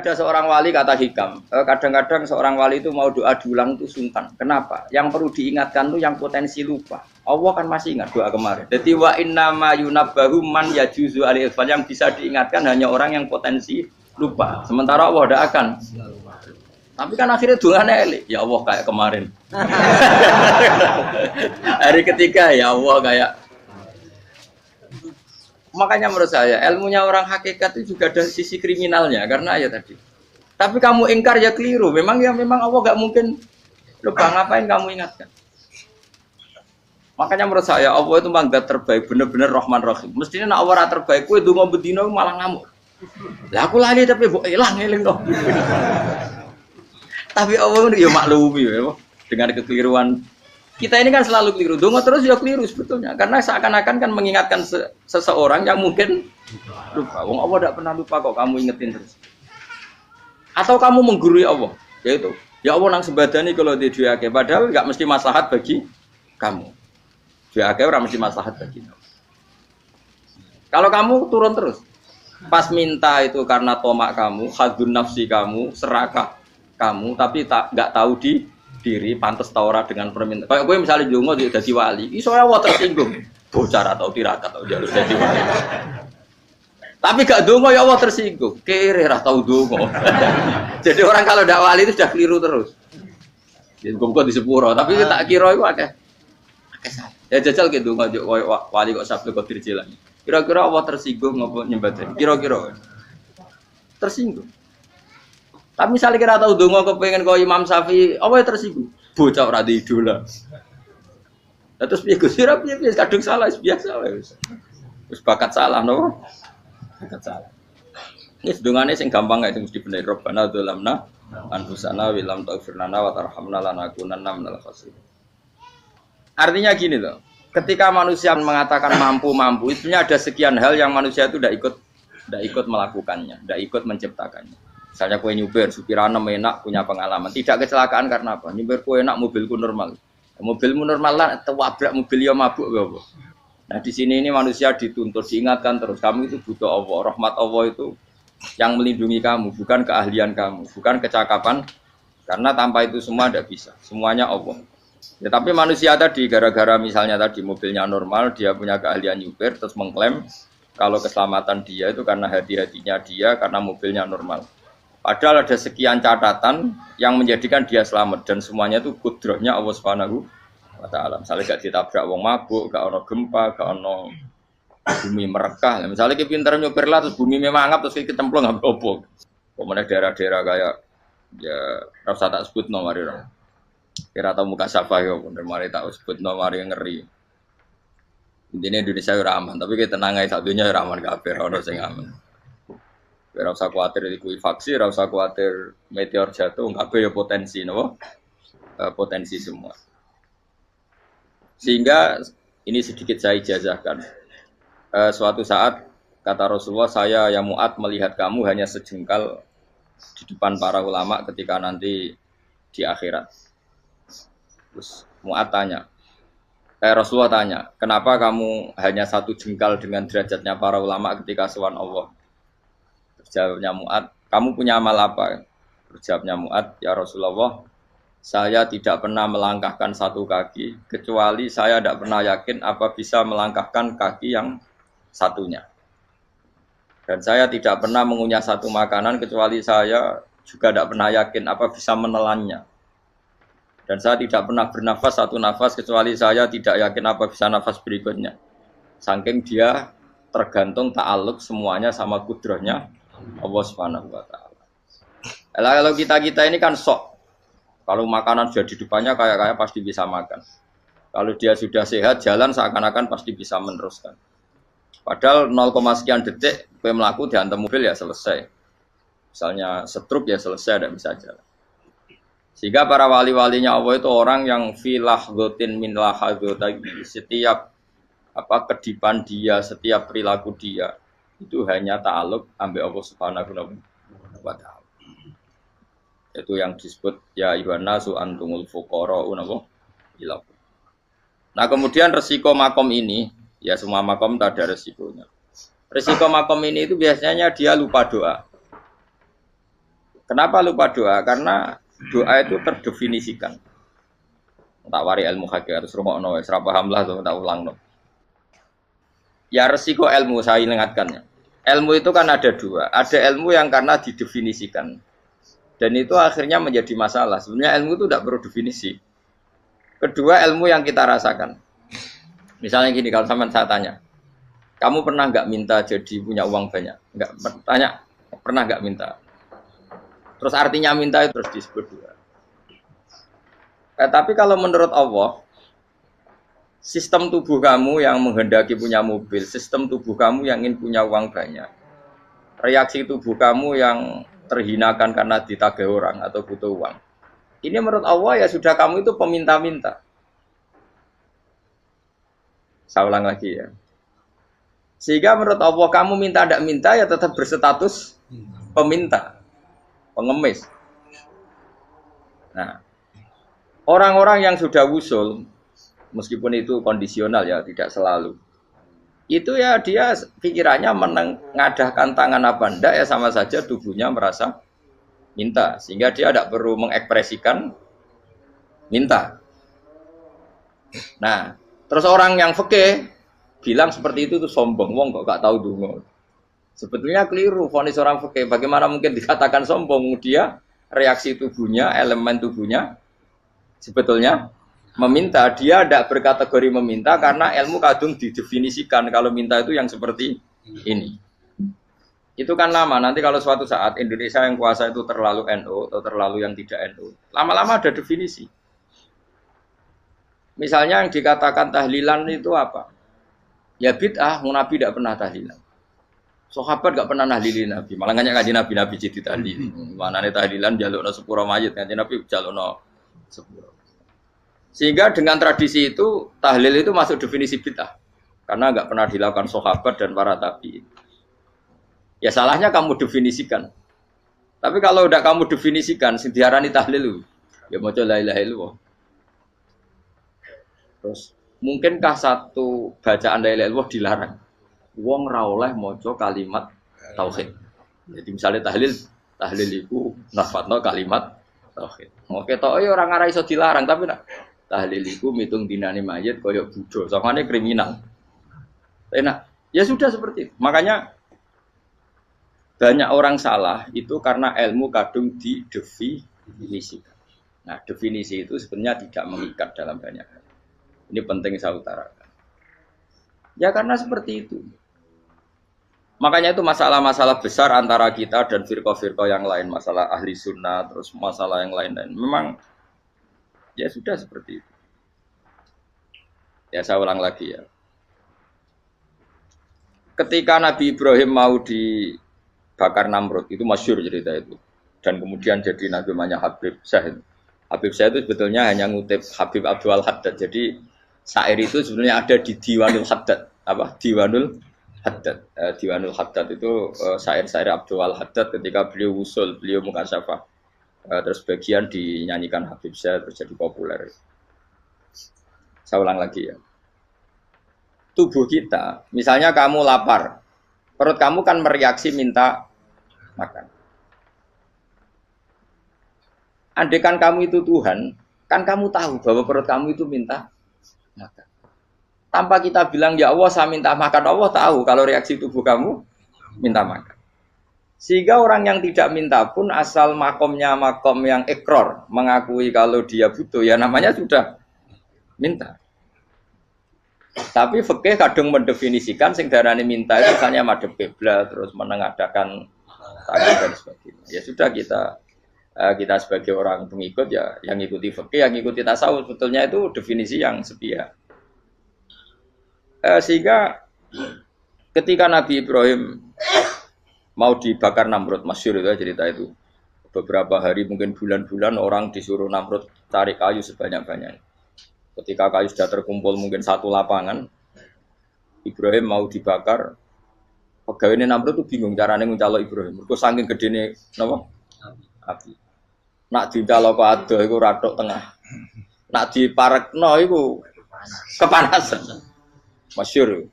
ada seorang wali kata Hikam, kadang-kadang seorang wali itu mau doa diulang itu sungkan. Kenapa? Yang perlu diingatkan itu yang potensi lupa. Allah kan masih ingat doa kemarin. Jadi wa innama yunabbahu man yajuzu al-ighfal, yang bisa diingatkan hanya orang yang potensi lupa. Sementara Allah tidak akan. Tapi kan akhirnya doanya elik. Ya Allah kayak kemarin. Hari ketiga ya Allah kayak. Makanya menurut saya ilmunya orang hakikat itu juga ada sisi kriminalnya karena ya tadi. Tapi kamu ingkar ya keliru. Memang Allah gak mungkin lupa, ngapain kamu ingatkan. Makanya menurut saya Allah itu memang zat terbaik, benar-benar Rahman Rahim. Mestinya nak Allah terbaik, kowe ndonga bedino malah ngamuk. Lah aku lali tapi mbok eling kok. Tapi Allah ya maklumi ya dengan kekeliruan. Kita ini kan selalu keliru, dongo terus ya keliru sebetulnya, karena seakan-akan kan mengingatkan seseorang yang mungkin lupa. Wong Allah tidak pernah lupa kok, kamu ingetin terus. Atau kamu menggurui Allah, yaitu ya Allah nang sebadani kalau di duake, padahal nggak mesti maslahat bagi kamu. Duake orang mesti maslahat bagi kamu. Kalau kamu turun terus, pas minta itu karena tomak kamu, hadun nafsi kamu, serakah kamu, tapi nggak tahu diri pantas taura dengan permintaan. Kayak gue misalnya jongo jadi wali, iso Allah tersinggung. Bocah atau tirakat atau jalur jadi wali. Tapi gak dongo ya Allah tersinggung. Kere ra tau dongo. Jadi orang kalau ndak wali itu sudah keliru terus. Jadi gue di sepuro, tapi tak kira itu akeh. Ya jajal ke dongo wali kok sabtu kok dirjilan. Kira-kira Allah tersinggung ngopo nyembah? Kira-kira tersinggung. Tapi misalnya kira tahu dongo kepengen kau Imam Syafi'i, apa yang tersinggung? Bocah ora di idola. Terus piye Gus? Piye kadung salah biasa wis. Wis bakat salah no. Bakat salah. Ini dongane sing gampang gak itu mesti bener. Rabbana dzalamna anfusana wa lam taghfir lana wa tarhamna lanakunanna minal khasirin. Artinya gini loh. Ketika manusia mengatakan mampu, itu ada sekian hal yang manusia itu tidak ikut melakukannya, tidak ikut menciptakannya. Misalnya kue nyupir, supirana enak, punya pengalaman. Tidak kecelakaan karena apa? Nyupir kue enak, mobilku normal. Mobilmu normal lah, tabrak mobil ya mabuk. Gak. Nah di sini ini manusia dituntut, diingatkan terus. Kamu itu butuh Allah. Rahmat Allah itu yang melindungi kamu, bukan keahlian kamu, bukan kecakapan. Karena tanpa itu semua tidak bisa. Semuanya Allah. Ya, tapi manusia tadi, gara-gara misalnya tadi mobilnya normal, dia punya keahlian nyupir, terus mengklaim kalau keselamatan dia itu karena hati-hatinya dia, karena mobilnya normal. Padahal ada sekian catatan yang menjadikan dia selamat dan semuanya itu kudrahnya Allah Subhanahu wa taala. Misalnya gak ditabrak wong mabuk, gak ono gempa, gak ono bumi merekah. Misalnya ki pinter nyopir lah terus bumi memangap terus ki kecemplung ambek opo. Pemene daerah-daerah kayak ya ora usah tak sebutno mari ora. Kira tau muka sapa yo bener mari tak sebutno mari ngeri. Intinya Indonesia ora aman, tapi kita tenang ae sak dunya ora aman kabeh, ora ono sing aman. Ora usah kuwatir likuifaksi, ora usah kuwatir meteor jatuh, kabeh ya potensi napa? Potensi semua. Sehingga ini sedikit saya ijazahkan. Suatu saat kata Rasulullah, saya yang Mu'ad melihat kamu hanya sejengkal di depan para ulama ketika nanti di akhirat. Terus Mu'ad tanya, Rasulullah tanya, kenapa kamu hanya satu jengkal dengan derajatnya para ulama ketika sowan Allah? Jawabnya Mu'ad, kamu punya amal apa? Jawabnya Mu'ad, ya Rasulullah, saya tidak pernah melangkahkan satu kaki, kecuali saya tidak pernah yakin apa bisa melangkahkan kaki yang satunya. Dan saya tidak pernah mengunyah satu makanan, kecuali saya juga tidak pernah yakin apa bisa menelannya. Dan saya tidak pernah bernafas satu nafas, kecuali saya tidak yakin apa bisa nafas berikutnya. Saking dia tergantung ta'aluk semuanya sama kudrahnya Allah Subhanahu wa taala. Kalau kita ini kan sok. Kalau makanan sudah di depannya kayak pasti bisa makan. Kalau dia sudah sehat jalan seakan-akan pasti bisa meneruskan. Padahal 0, sekian detik gue melaku dihantam mobil ya selesai. Misalnya stroke ya selesai tidak bisa jalan. Sehingga para wali-walinya Allah itu orang yang filahdotin min lahadotagi, setiap kedipan dia, setiap perilaku dia itu hanya ta'aluk ambil Allah Subhanahu wa ta'ala. Itu yang disebut ya ibana su antumul fuqara'u ila. Nah, kemudian resiko makom ini, ya semua makom tak ada resikonya. Resiko makom ini itu biasanya dia lupa doa. Kenapa lupa doa? Karena doa itu terdefinisikan. Tak wari ilmu hakikat terus rungokno wis ra paham lah tak ulangno. Ya resiko ilmu saya ingatkannya. Ilmu itu kan ada dua. Ada ilmu yang karena didefinisikan. Dan itu akhirnya menjadi masalah. Sebenarnya ilmu itu tidak perlu definisi. Kedua ilmu yang kita rasakan. Misalnya gini, kalau sama saya tanya, kamu pernah nggak minta jadi punya uang banyak? Nggak tanya, pernah nggak minta? Terus artinya minta itu terus disebut dua. Tapi kalau menurut Allah, sistem tubuh kamu yang menghendaki punya mobil, sistem tubuh kamu yang ingin punya uang banyak, reaksi tubuh kamu yang terhinakan karena ditagih orang atau butuh uang, ini menurut Allah ya sudah kamu itu peminta-minta. Saya ulang lagi ya. Sehingga menurut Allah kamu minta tidak minta ya tetap berstatus peminta, pengemis. Nah, orang-orang yang sudah wusul, meskipun itu kondisional ya, tidak selalu. Itu ya dia pikirannya mengadahkan tangan apa enggak ya sama saja tubuhnya merasa minta. Sehingga dia tidak perlu mengekspresikan minta. Nah, terus orang yang fikih bilang seperti itu tuh sombong, wong kok gak tahu donga. Sebetulnya keliru vonis orang fikih. Bagaimana mungkin dikatakan sombong? Dia reaksi tubuhnya, elemen tubuhnya sebetulnya meminta. Dia tidak berkategori meminta karena ilmu kadung didefinisikan kalau minta itu yang seperti ini. Itu kan lama. Nanti kalau suatu saat Indonesia yang kuasa itu terlalu NU atau terlalu yang tidak NU, lama-lama ada definisi. Misalnya yang dikatakan tahlilan itu apa? Ya bid'ah, Nabi tidak pernah tahlilan. Sahabat gak pernah nahlilin Nabi. Malah nggak ngaji Nabi jadi tahlilin. Mana nih tahlilan jalukno sepuro mayit, ngaji Nabi jalukno sepuro. Sehingga dengan tradisi itu tahlil itu masuk definisi bid'ah. Karena nggak pernah dilakukan sahabat dan para tabi'in. Ya salahnya kamu definisikan. Tapi kalau udah kamu definisikan, diarani tahlil, ya mau la ilaha illallah. Terus mungkinkah satu bacaan la ilaha illallah dilarang? Wong ra oleh maca kalimat tauhid. Jadi misalnya tahlil iku nafadno kalimat tauhid. Oke tok ya ora ngara iso dilarang tapi nak tahlil iku mitung dinane mayit koyo Buddha. Sangane kriminal. Enak. Ya sudah seperti itu. Makanya banyak orang salah itu karena ilmu kadung didefinisikan. Nah, definisi itu sebenarnya tidak mengikat dalam banyak hal. Ini penting saya utarakan. Ya karena seperti itu. Makanya itu masalah-masalah besar antara kita dan firqah-firqah yang lain. Masalah ahli sunnah, terus masalah yang lain-lain. Memang ya sudah seperti itu. Ya saya ulang lagi ya. Ketika Nabi Ibrahim mau dibakar Namrud, itu masyhur cerita itu. Dan kemudian jadi Nabi namanya Habib Syahid. Habib Syahid itu sebetulnya hanya ngutip Habib Abdul Haddad. Jadi syair itu sebenarnya ada di Diwanul Haddad. Apa? Diwanul Haddad. Diwanul Haddad itu syair-syair Abdul Haddad ketika beliau usul, beliau mukasyafah. Terus bagian dinyanyikan Habib Syahid terus jadi populer. Saya ulang lagi ya. Tubuh kita, misalnya kamu lapar, perut kamu kan mereaksi minta makan. Andaikan kamu itu Tuhan, kan kamu tahu bahwa perut kamu itu minta makan. Tanpa kita bilang, ya Allah saya minta makan, Allah tahu kalau reaksi tubuh kamu minta makan. Sehingga orang yang tidak minta pun asal makomnya makom yang ikror, mengakui kalau dia butuh, ya namanya sudah minta. Tapi fikih kadang mendefinisikan sing darane minta itu misalnya madhep kiblat terus menengadakan tangan dan sebagainya. Ya sudah kita sebagai orang pengikut ya yang ikuti fikih, yang ikuti tasawuf sebetulnya itu definisi yang sepihak. Sehingga ketika Nabi Ibrahim mau dibakar Namrud, masyhur itu cerita itu. Beberapa hari mungkin bulan-bulan orang disuruh Namrud cari kayu sebanyak-banyaknya. Ketika kayu sudah terkumpul mungkin satu lapangan, Ibrahim mau dibakar. Pegawai ini Namrud tuh bingung caranya mencalok Ibrahim. Mereka saking gedene napa? Api. Nak dicalok kok adoh iku ratok tengah. Nak diparekno iku kepanasan. Masyhur.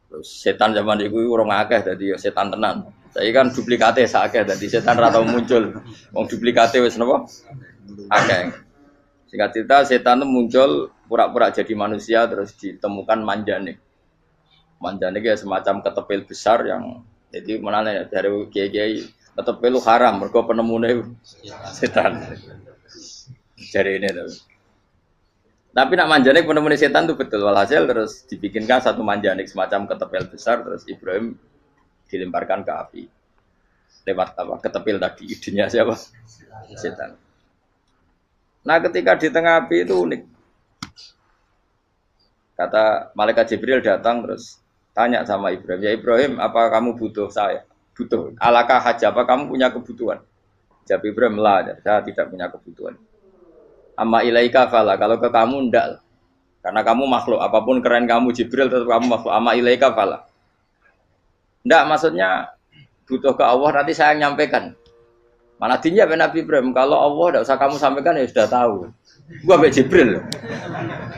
Terus setan zaman itu orang akeh dadi ya setan tenan. Saya kan duplikate sakit tadi setan ratau muncul. Wong duplikate wis napa? Akeh. Singkat cerita setan itu muncul pura-pura jadi manusia terus ditemukan manjanik. Manjanik ya semacam ketepil besar yang jadi menane dari kiai-kiai ketepil itu haram mergo penemune setan. Jadi ini tuh. Tapi nak manjanik penemune setan itu betul walhasil terus dibikinkan satu manjanik semacam ketepil besar terus Ibrahim dilemparkan ke api lewat apa ketepil tadi idenya siapa setan. Nah ketika di tengah api itu unik, kata malaikat Jibril datang terus tanya sama Ibrahim, ya Ibrahim apa kamu butuh saya? Butuh alakah haja, apa kamu punya kebutuhan? Jawab Ibrahim lah, saya tidak punya kebutuhan. Amma ilaika fala, kalau ke kamu ndak, karena kamu makhluk apapun keren kamu Jibril tetap kamu makhluk. Amma ilaika fala. Ndak maksudnya butuh ke Allah nanti saya nyampaikan. Mana dinya Nabi Ibrahim kalau Allah tidak usah kamu sampaikan ya sudah tahu. Gua be Jibril.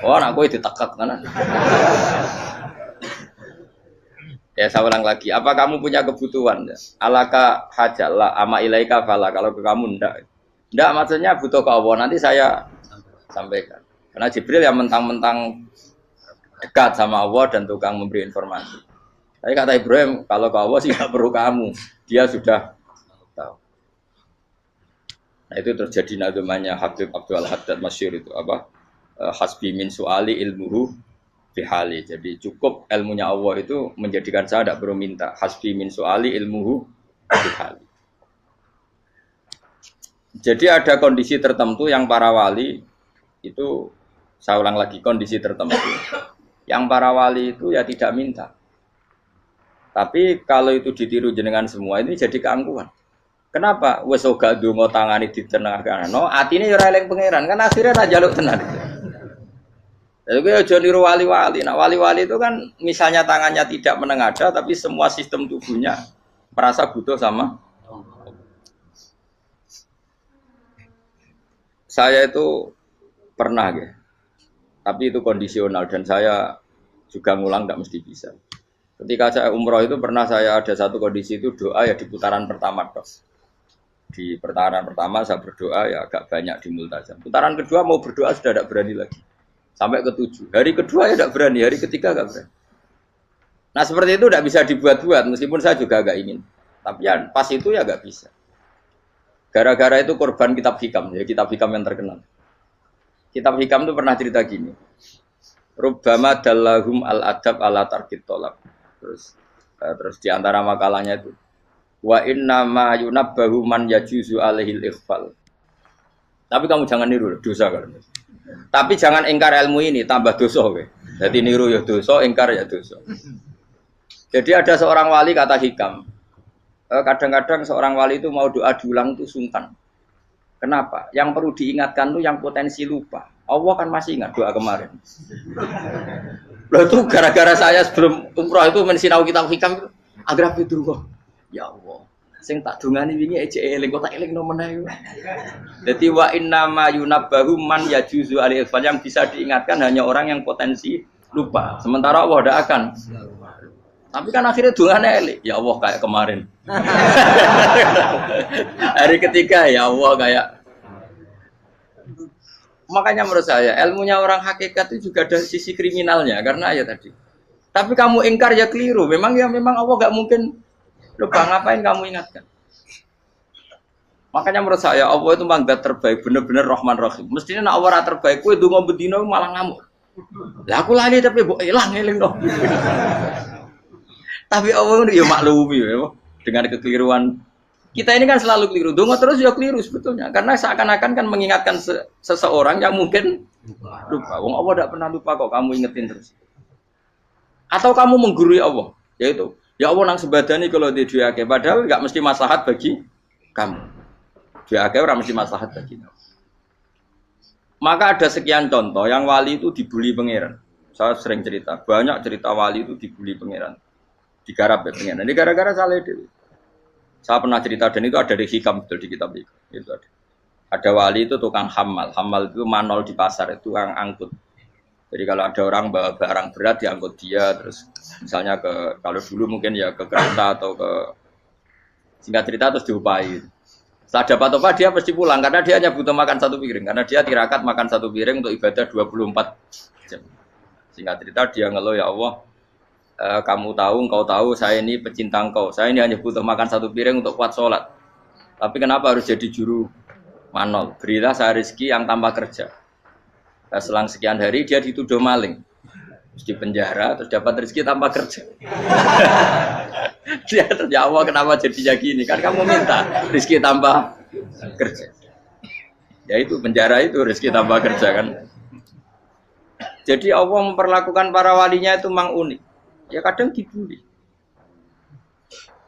Oh anak gue ditekak kan. Ya saya ulang lagi. Apa kamu punya kebutuhan? Alaka hajalla ama ilaika fala kalau ke kamu ndak. Ndak maksudnya butuh ke Allah nanti saya sampaikan. Karena Jibril yang mentang-mentang dekat sama Allah dan tukang memberi informasi. Tapi kata Ibrahim, kalau ke Allah sih nggak perlu kamu, dia sudah tahu. Nah itu terjadi nazamanya Habib Abdul Haddad Masyhur itu apa? Hasbi min su'ali ilmuhu bihali. Jadi cukup ilmunya Allah itu menjadikan saya tidak perlu minta. Hasbi min su'ali ilmuhu bihali. Jadi ada kondisi tertentu yang para wali itu, saya ulang lagi kondisi tertentu. Yang para wali itu ya tidak minta. Tapi kalau itu ditiru jenengan semua ini jadi keangkuhan. Kenapa? Wes ora ndonga tangane ditenangkan. No, atine ya ora eling pangeran. Kan akhirnya ra njaluk tenan. Jadi kowe aja niru wali-wali. Nah, wali-wali itu kan misalnya tangannya tidak menengadah tapi semua sistem tubuhnya merasa butuh sama. Saya itu pernah ya. Tapi itu kondisional dan saya juga ngulang enggak mesti bisa. Ketika saya umroh itu pernah saya ada satu kondisi itu doa ya di putaran pertama terus. Di putaran pertama saya berdoa ya agak banyak di multazam. Putaran kedua mau berdoa sudah tidak berani lagi. Sampai ke-7. Hari kedua ya tidak berani, hari ketiga enggak berani. Nah seperti itu tidak bisa dibuat-buat meskipun saya juga agak ingin. Tapi ya pas itu ya enggak bisa. Gara-gara itu korban kitab hikam, ya kitab hikam yang terkenal. Kitab hikam itu pernah cerita gini. Rubbama dallahum al-adab ala tarkit tolab. Terus di antara makalahnya itu wa inna ma yunabbahu man yajuzu alaihil ikhfal. Tapi kamu jangan niru dosa kan. Tapi jangan ingkar ilmu ini tambah dosa kowe. Jadi niru ya dosa, ingkar ya dosa. Jadi ada seorang wali kata hikam. Kadang-kadang seorang wali itu mau doa diulang itu sungkan. Kenapa? Yang perlu diingatkan tuh yang potensi lupa. Allah kan masih ingat doa kemarin. Loh itu gara-gara saya sebelum umroh itu mensinau kitab hikam itu agar itu kok. Ya Allah, sing tak dungani wingi ejek eling kok tak eling no meneh. Dadi wa inna ma yunabbahu man yajuzu alil yang bisa diingatkan hanya orang yang potensi lupa. Sementara Allah tidak akan. Tapi kan akhirnya dungane eling. Ya Allah kayak kemarin. Hari ketiga ya Allah kayak. Makanya menurut saya ilmunya orang hakikat itu juga ada sisi kriminalnya karena ya tadi. Tapi kamu ingkar ya keliru. Memang Allah gak mungkin lupa. Ngapain kamu ingatkan? Makanya menurut saya Allah itu manggat terbaik, bener-bener Rahman Rahim. Mestinya nak Allah terbaik, kue donga bedino malah ngamuk. Lah aku lali tapi mbok eling dong. Tapi Allah itu ya maklumi ya, dengan kekeliruan. Kita ini kan selalu keliru, donga terus ya keliru sebetulnya. Karena seakan-akan kan mengingatkan seseorang yang mungkin lupa. Wong Allah tidak pernah lupa kok, kamu ingetin terus. Atau kamu menggurui Allah, yaitu ya Allah nang sebadani kalau di diake, padahal nggak mesti maslahat bagi kamu. Diake orang mesti maslahat bagi kamu. Maka ada sekian contoh yang wali itu dibully pangeran. Saya sering cerita, banyak cerita wali itu dibully pangeran. Digarap ya pangeran. Ini gara-gara salah itu. Saya pernah cerita dan itu ada di hikam betul di kitab itu ada. Ada wali itu tukang hamal itu manol di pasar itu tukang angkut. Jadi kalau ada orang bawa barang berat diangkut dia terus misalnya kalau dulu mungkin ya ke kereta atau ke Singkat cerita terus diupahi. Setelah dapat apa dia pasti pulang karena dia hanya butuh makan satu piring karena dia tirakat makan satu piring untuk ibadah 24 jam. Singkat cerita dia ngeluh ya Allah, kamu tahu, engkau tahu saya ini pecinta engkau. Saya ini hanya butuh makan satu piring untuk kuat sholat. Tapi kenapa harus jadi juru manol? Berilah saya rezeki yang tanpa kerja. Nah, selang sekian hari dia dituduh maling. Terus di penjara, terus dapat rezeki tanpa kerja. Dia terjawab kenapa jadinya gini? Kan kamu minta rezeki tanpa kerja. Ya itu penjara itu rezeki tanpa kerja kan. Jadi Allah memperlakukan para walinya itu memang unik. Ya kadang dibully.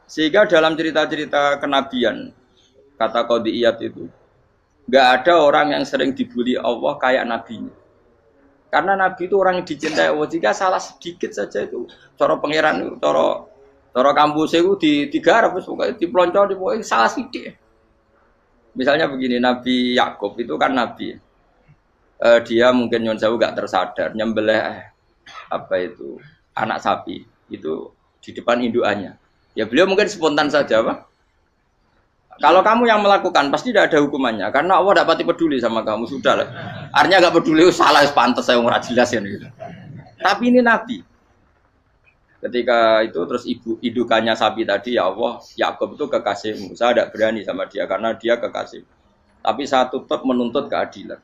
Sehingga dalam cerita-cerita kenabian, kata Qadiyat itu, nggak ada orang yang sering dibully Allah kayak nabinya. Karena nabi itu orang yang dicintai Allah. Jika salah sedikit saja itu, cara pangeran, cara kampus itu digarap, pokoknya dipelonco, pokoknya salah sedikit. Misalnya begini, Nabi Yakub itu kan nabi. Dia mungkin nyon jauh nggak tersadar nyembelih anak sapi itu di depan indukannya. Ya beliau mungkin spontan saja, Pak. Kalau kamu yang melakukan pasti tidak ada hukumannya karena Allah tidak pati peduli sama kamu, sudah lah. Artinya nggak peduli, salah pantas saya ora jelas ya gitu. Tapi ini nabi. Ketika itu terus indukannya sapi tadi, ya Allah, Yakub itu kekasihmu. Saya tidak berani sama dia karena dia kekasih. Tapi saya tetap menuntut keadilan.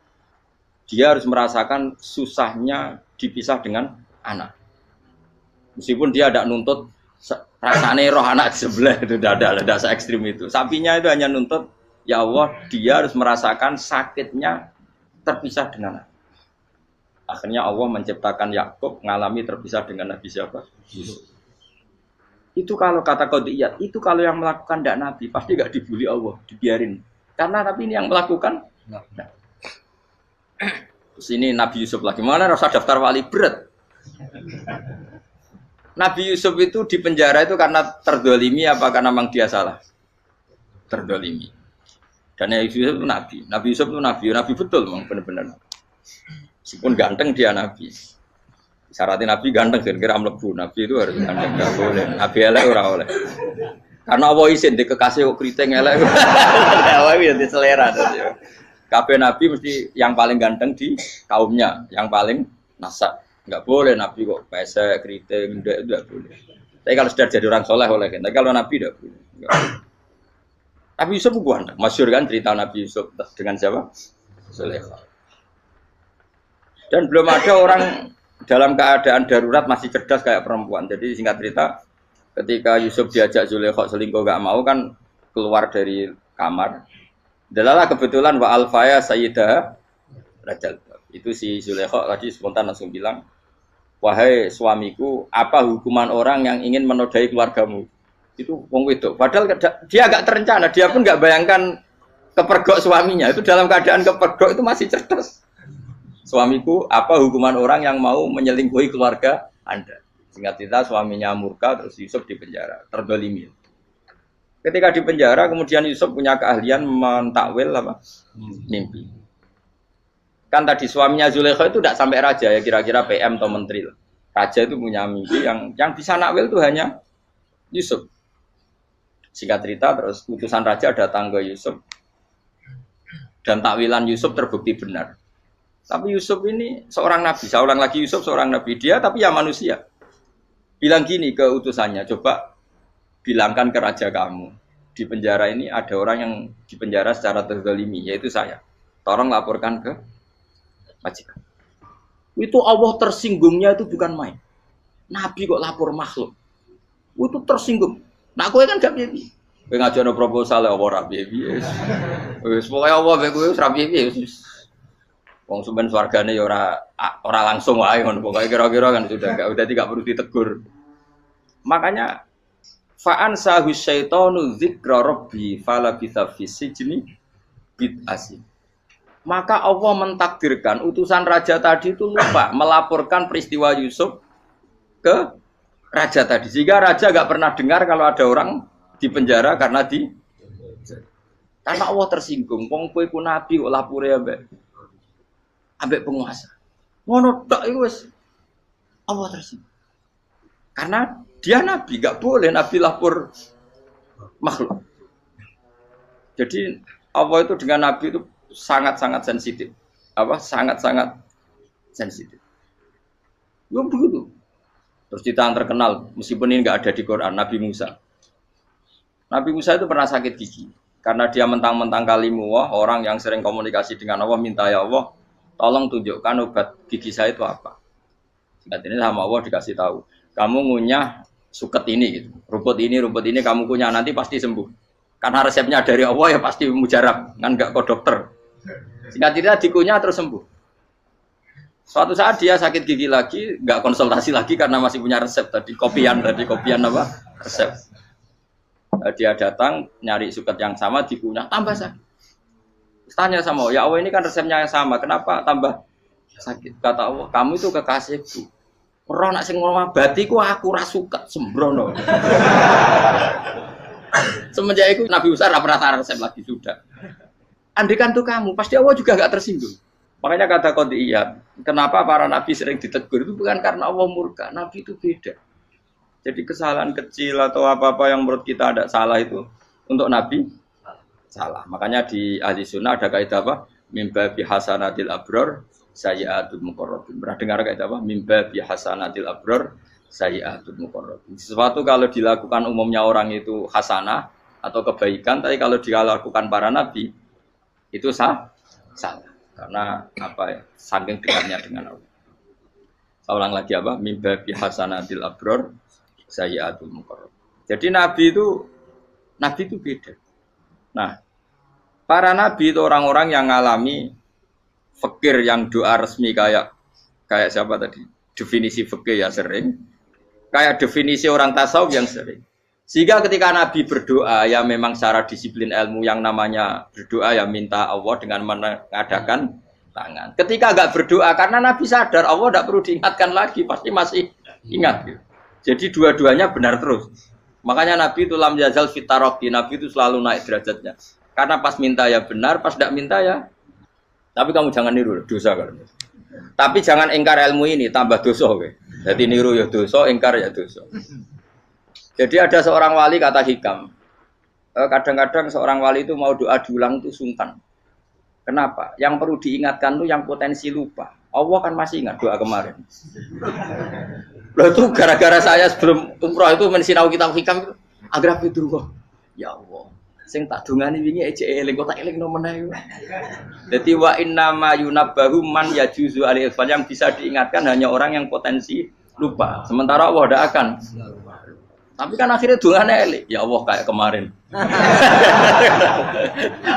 Dia harus merasakan susahnya dipisah dengan anak. Meskipun dia tidak nuntut rasanya roh anak sebelah itu tidak se ekstrim itu. Sapinya itu hanya nuntut, ya Allah, dia harus merasakan sakitnya terpisah dengan anak. Akhirnya Allah menciptakan Yakub ngalami terpisah dengan Nabi siapa? Yusuf. Itu kalau kata Qadiyat, itu kalau yang melakukan tidak Nabi pasti gak dibully Allah, dibiarin. Karena Nabi ini yang melakukan. Nah. Terus ini Nabi Yusuf lagi mana rasa daftar wali berat. Nabi Yusuf itu di penjara itu karena terdolimi apa karena memang dia salah? Terdolimi. Dan Nabi Yusuf itu nabi. Nabi Yusuf itu nabi betul memang benar-benar. Meskipun ganteng dia nabi. Syaratnya nabi ganteng kira-kira mlebu. Nabi itu harus ganteng, enggak boleh. Nabi elek ora oleh. Karena Allah izin di kekasih kok kriting elek. Allah itu di selera. Kabeh nabi mesti yang paling ganteng di kaumnya, yang paling nasab. Enggak boleh nabi kok pesek, keriting, enggak boleh. Tapi kalau sudah jadi orang soleh oleh kan. Tapi kalau nabi enggak boleh. Nabi Yusuf bukan, masyhur kan cerita Nabi Yusuf dengan siapa? Zulaikha. Dan belum ada orang dalam keadaan darurat masih cerdas kayak perempuan. Jadi singkat cerita, ketika Yusuf diajak Zulaikha selingkuh enggak mau kan keluar dari kamar. Dalalah kebetulan wa alfaya sayyidah rajal. Itu si Zulaikha tadi spontan langsung bilang, wahai suamiku, apa hukuman orang yang ingin menodai keluargamu? Itu wong wedok. Padahal dia agak terencana, dia pun nggak bayangkan kepergok suaminya. Itu dalam keadaan kepergok itu masih cerdas. Suamiku, apa hukuman orang yang mau menyelingkuhi keluarga Anda? Singkat cerita suaminya murka, terus Yusuf di penjara, terdolimi. Ketika di penjara, kemudian Yusuf punya keahlian mentakwil mimpi. Kan tadi suaminya Zulaikha itu tidak sampai raja ya, kira-kira PM atau menteri. Raja itu punya mimpi yang bisa nakwil itu hanya Yusuf. Singkat cerita terus utusan raja datang ke Yusuf dan takwilan Yusuf terbukti benar. Tapi Yusuf ini seorang nabi, seorang lagi Yusuf seorang nabi dia tapi ya manusia. Bilang gini ke utusannya, coba bilangkan ke raja kamu di penjara ini ada orang yang di penjara secara terzalimi yaitu saya. Tolong laporkan ke majikan. Itu Allah tersinggungnya itu bukan main. Nabi kok lapor makhluk. Itu tersinggung. Nah kowe kan gak piye. Kowe ngajono proposal ya ora piye-piye. Wis pokoke Allah mek kowe ora piye-piye wis. Wong sampean swargane ya ora langsung wae ngono pokoke kira-kira kan sudah enggak perlu ditegur. Makanya fa'an sahu syaitanu dzikra rabbi fala bisa fi sijni bid'asi. Maka Allah mentakdirkan utusan raja tadi itu lupa melaporkan peristiwa Yusuf ke raja tadi. Sehingga raja gak pernah dengar kalau ada orang di penjara karena Allah tersinggung. Wong kowe ku nabi kok lapore ambek penguasa. Ngono tok iku wis Allah tersinggung. Karena dia nabi, gak boleh nabi lapor makhluk. Jadi Allah itu dengan Nabi itu sangat-sangat sensitif. Sangat-sangat sensitif. Ya begitu. Terus cerita yang terkenal, meskipun ini nggak ada di Quran, Nabi Musa. Nabi Musa itu pernah sakit gigi. Karena dia mentang-mentang kalimullah, orang yang sering komunikasi dengan Allah, minta ya Allah, tolong tunjukkan obat gigi saya itu apa. Singkat ini sama Allah dikasih tahu, kamu ngunyah suket ini, gitu. rumput ini kamu kunyah nanti pasti sembuh. Karena resepnya dari Allah ya pasti mujarab, kan nggak ke dokter. Singkat cerita dikunyah terus sembuh. Suatu saat dia sakit gigi lagi, nggak konsultasi lagi karena masih punya resep kopian apa resep. Dia datang nyari suket yang sama dikunyah tambah sakit. Tanya sama Allah, ya Allah ini kan resepnya yang sama, kenapa tambah sakit? Kata Allah, kamu itu kekasihku. Ora nak sing ngobati ku aku ra suket sembrono. Semenjak itu Nabi Musa ora pernah resep lagi sudah. Andikan tuh kamu, pasti Allah juga enggak tersinggung. Makanya kata qadiyat, kenapa para nabi sering ditegur itu bukan karena Allah murka, nabi itu beda. Jadi kesalahan kecil atau apa-apa yang menurut kita ada salah itu untuk nabi salah. Makanya di ahli sunnah ada kaidah apa? Mimba bihasanatil abror sayyi'atul muqarrabin. Pernah dengar kaidah apa? Mimba bihasanatil abror sayyi'atul muqarrabin. Sesuatu kalau dilakukan umumnya orang itu hasanah atau kebaikan, tapi kalau dilakukan para nabi itu salah. Karena apa ya? Saking dekatnya dengan Allah. Saya ulang lagi apa? Mimba bihasanatil abror sayyi'atul muqarrabin. Jadi nabi itu beda. Nah, para nabi itu orang-orang yang ngalami fikir yang doa resmi kayak siapa tadi? Definisi fikir ya sering. Kayak definisi orang tasawuf yang sering. Sehingga ketika nabi berdoa ya memang secara disiplin ilmu yang namanya berdoa ya minta Allah dengan mengadakan tangan. Ketika enggak berdoa karena nabi sadar Allah tidak perlu diingatkan lagi, pasti masih ingat gitu. Jadi dua-duanya benar terus. Makanya Nabi itu lam yazal fitaroki, Nabi itu selalu naik derajatnya. Karena pas minta ya benar, pas tidak minta ya. Tapi kamu jangan niru dosa kan. Tapi jangan ingkar ilmu ini, tambah dosa. Okay? Jadi niru ya dosa, ingkar ya dosa. Jadi ada seorang wali kata hikam. Kadang-kadang seorang wali itu mau doa diulang itu sungkan. Kenapa? Yang perlu diingatkan itu yang potensi lupa. Allah kan masih ingat doa kemarin. Loh itu gara-gara saya sebelum umroh itu mensinau kitab hikam itu agar fidrullah. Ya Allah, sing tak dungani wingi ejek eling kok tak eling nomene. Dadi wa inna ma yunabbahu man yajuzu alil yang bisa diingatkan hanya orang yang potensi lupa. Sementara Allah tidak akan. Tapi kan akhirnya dungane eling. Ya Allah kayak kemarin.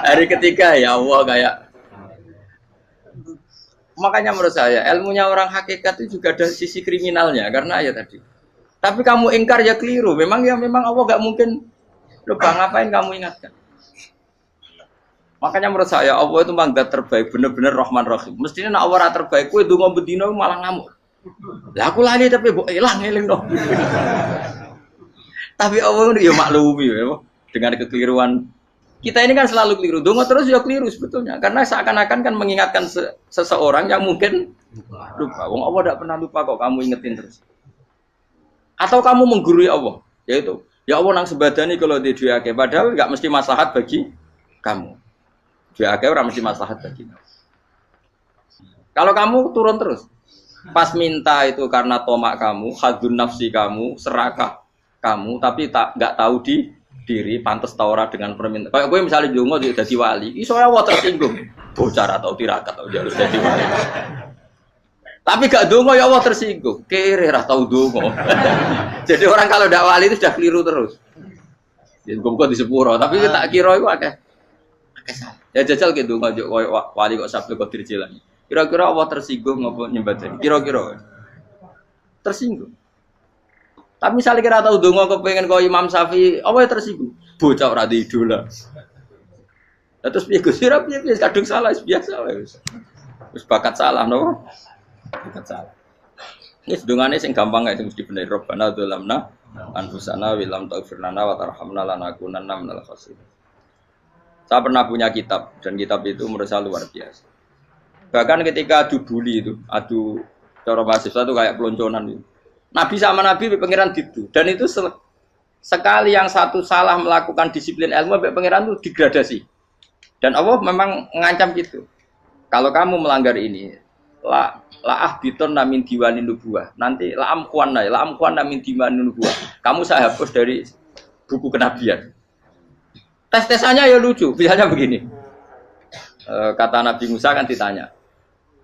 Hari ketiga ya Allah kayak. Makanya menurut saya ilmunya orang hakikat itu juga ada sisi kriminalnya karena ya tadi. Tapi kamu ingkar ya keliru. Memang Allah nggak mungkin lupa, ngapain kamu ingatkan. Makanya menurut saya Allah itu memang zat terbaik, bener-bener Rahman Rahim. Mestinya nak Allah terbaik, kue dungo bedino malah ngamuk. Lah aku lali tapi mbok eling dong. Tapi Allah itu ya maklumi ya, dengan kekeliruan. Kita ini kan selalu keliru, dongo terus ya keliru sebetulnya. Karena seakan-akan kan mengingatkan seseorang yang mungkin lupa. Wong Allah tidak pernah lupa kok, kamu ingetin terus. Atau kamu menggurui Allah, yaitu ya Allah nang sebadani kalau di duake, padahal nggak mesti maslahat bagi kamu. Duake orang mesti maslahat bagi kamu. Kalau kamu turun terus, pas minta itu karena tomak kamu, hadun nafsi kamu, serakah kamu, tapi nggak tahu diri pantas taura dengan permintaan. Kayak gue misalnya jongo jadi wali, iso Allah tersinggung. Bocah atau tirakat atau harus jadi wali. Tapi gak dongo ya Allah tersinggung. Kere ra tau dongo. Jadi orang kalau ndak wali itu sudah keliru terus. Jadi gue di sepuro, tapi tak kira itu akeh salah. Ya jajal gitu dongo wali kok sabtu kok dirjelan. Kira-kira Allah tersinggung ngopo nyembadani? Kira-kira tersinggung. Tapi misalnya kira tahu dongo kepengen kau Imam Syafi'i, apa yang tersinggung? Bocah ora di idola. Terus piye Gus Ira piye kadung salah biasa wae. Wis bakat salah no. Bakat salah. Ini sedungane sing gampang ae sing mesti bener Rabbana dzalamna anfusana wa lam taghfir lana wa tarhamna lanakunanna minal khasirin. Saya pernah punya kitab dan kitab itu menurut saya luar biasa. Bahkan ketika adu bully itu, adu cara mahasiswa itu kayak pelonconan itu. Nabi sama Nabi pengiran gitu, dan itu sekali yang satu salah melakukan disiplin ilmu, pengiran itu degradasi. Dan Allah memang mengancam gitu. Kalau kamu melanggar ini, la biton namin diwani nubuah. Nanti la amkuan namin diwani nubuah. Kamu saya hapus dari buku kenabian. Tes-tesannya ya lucu. Misalnya begini. Kata Nabi Musa kan ditanya.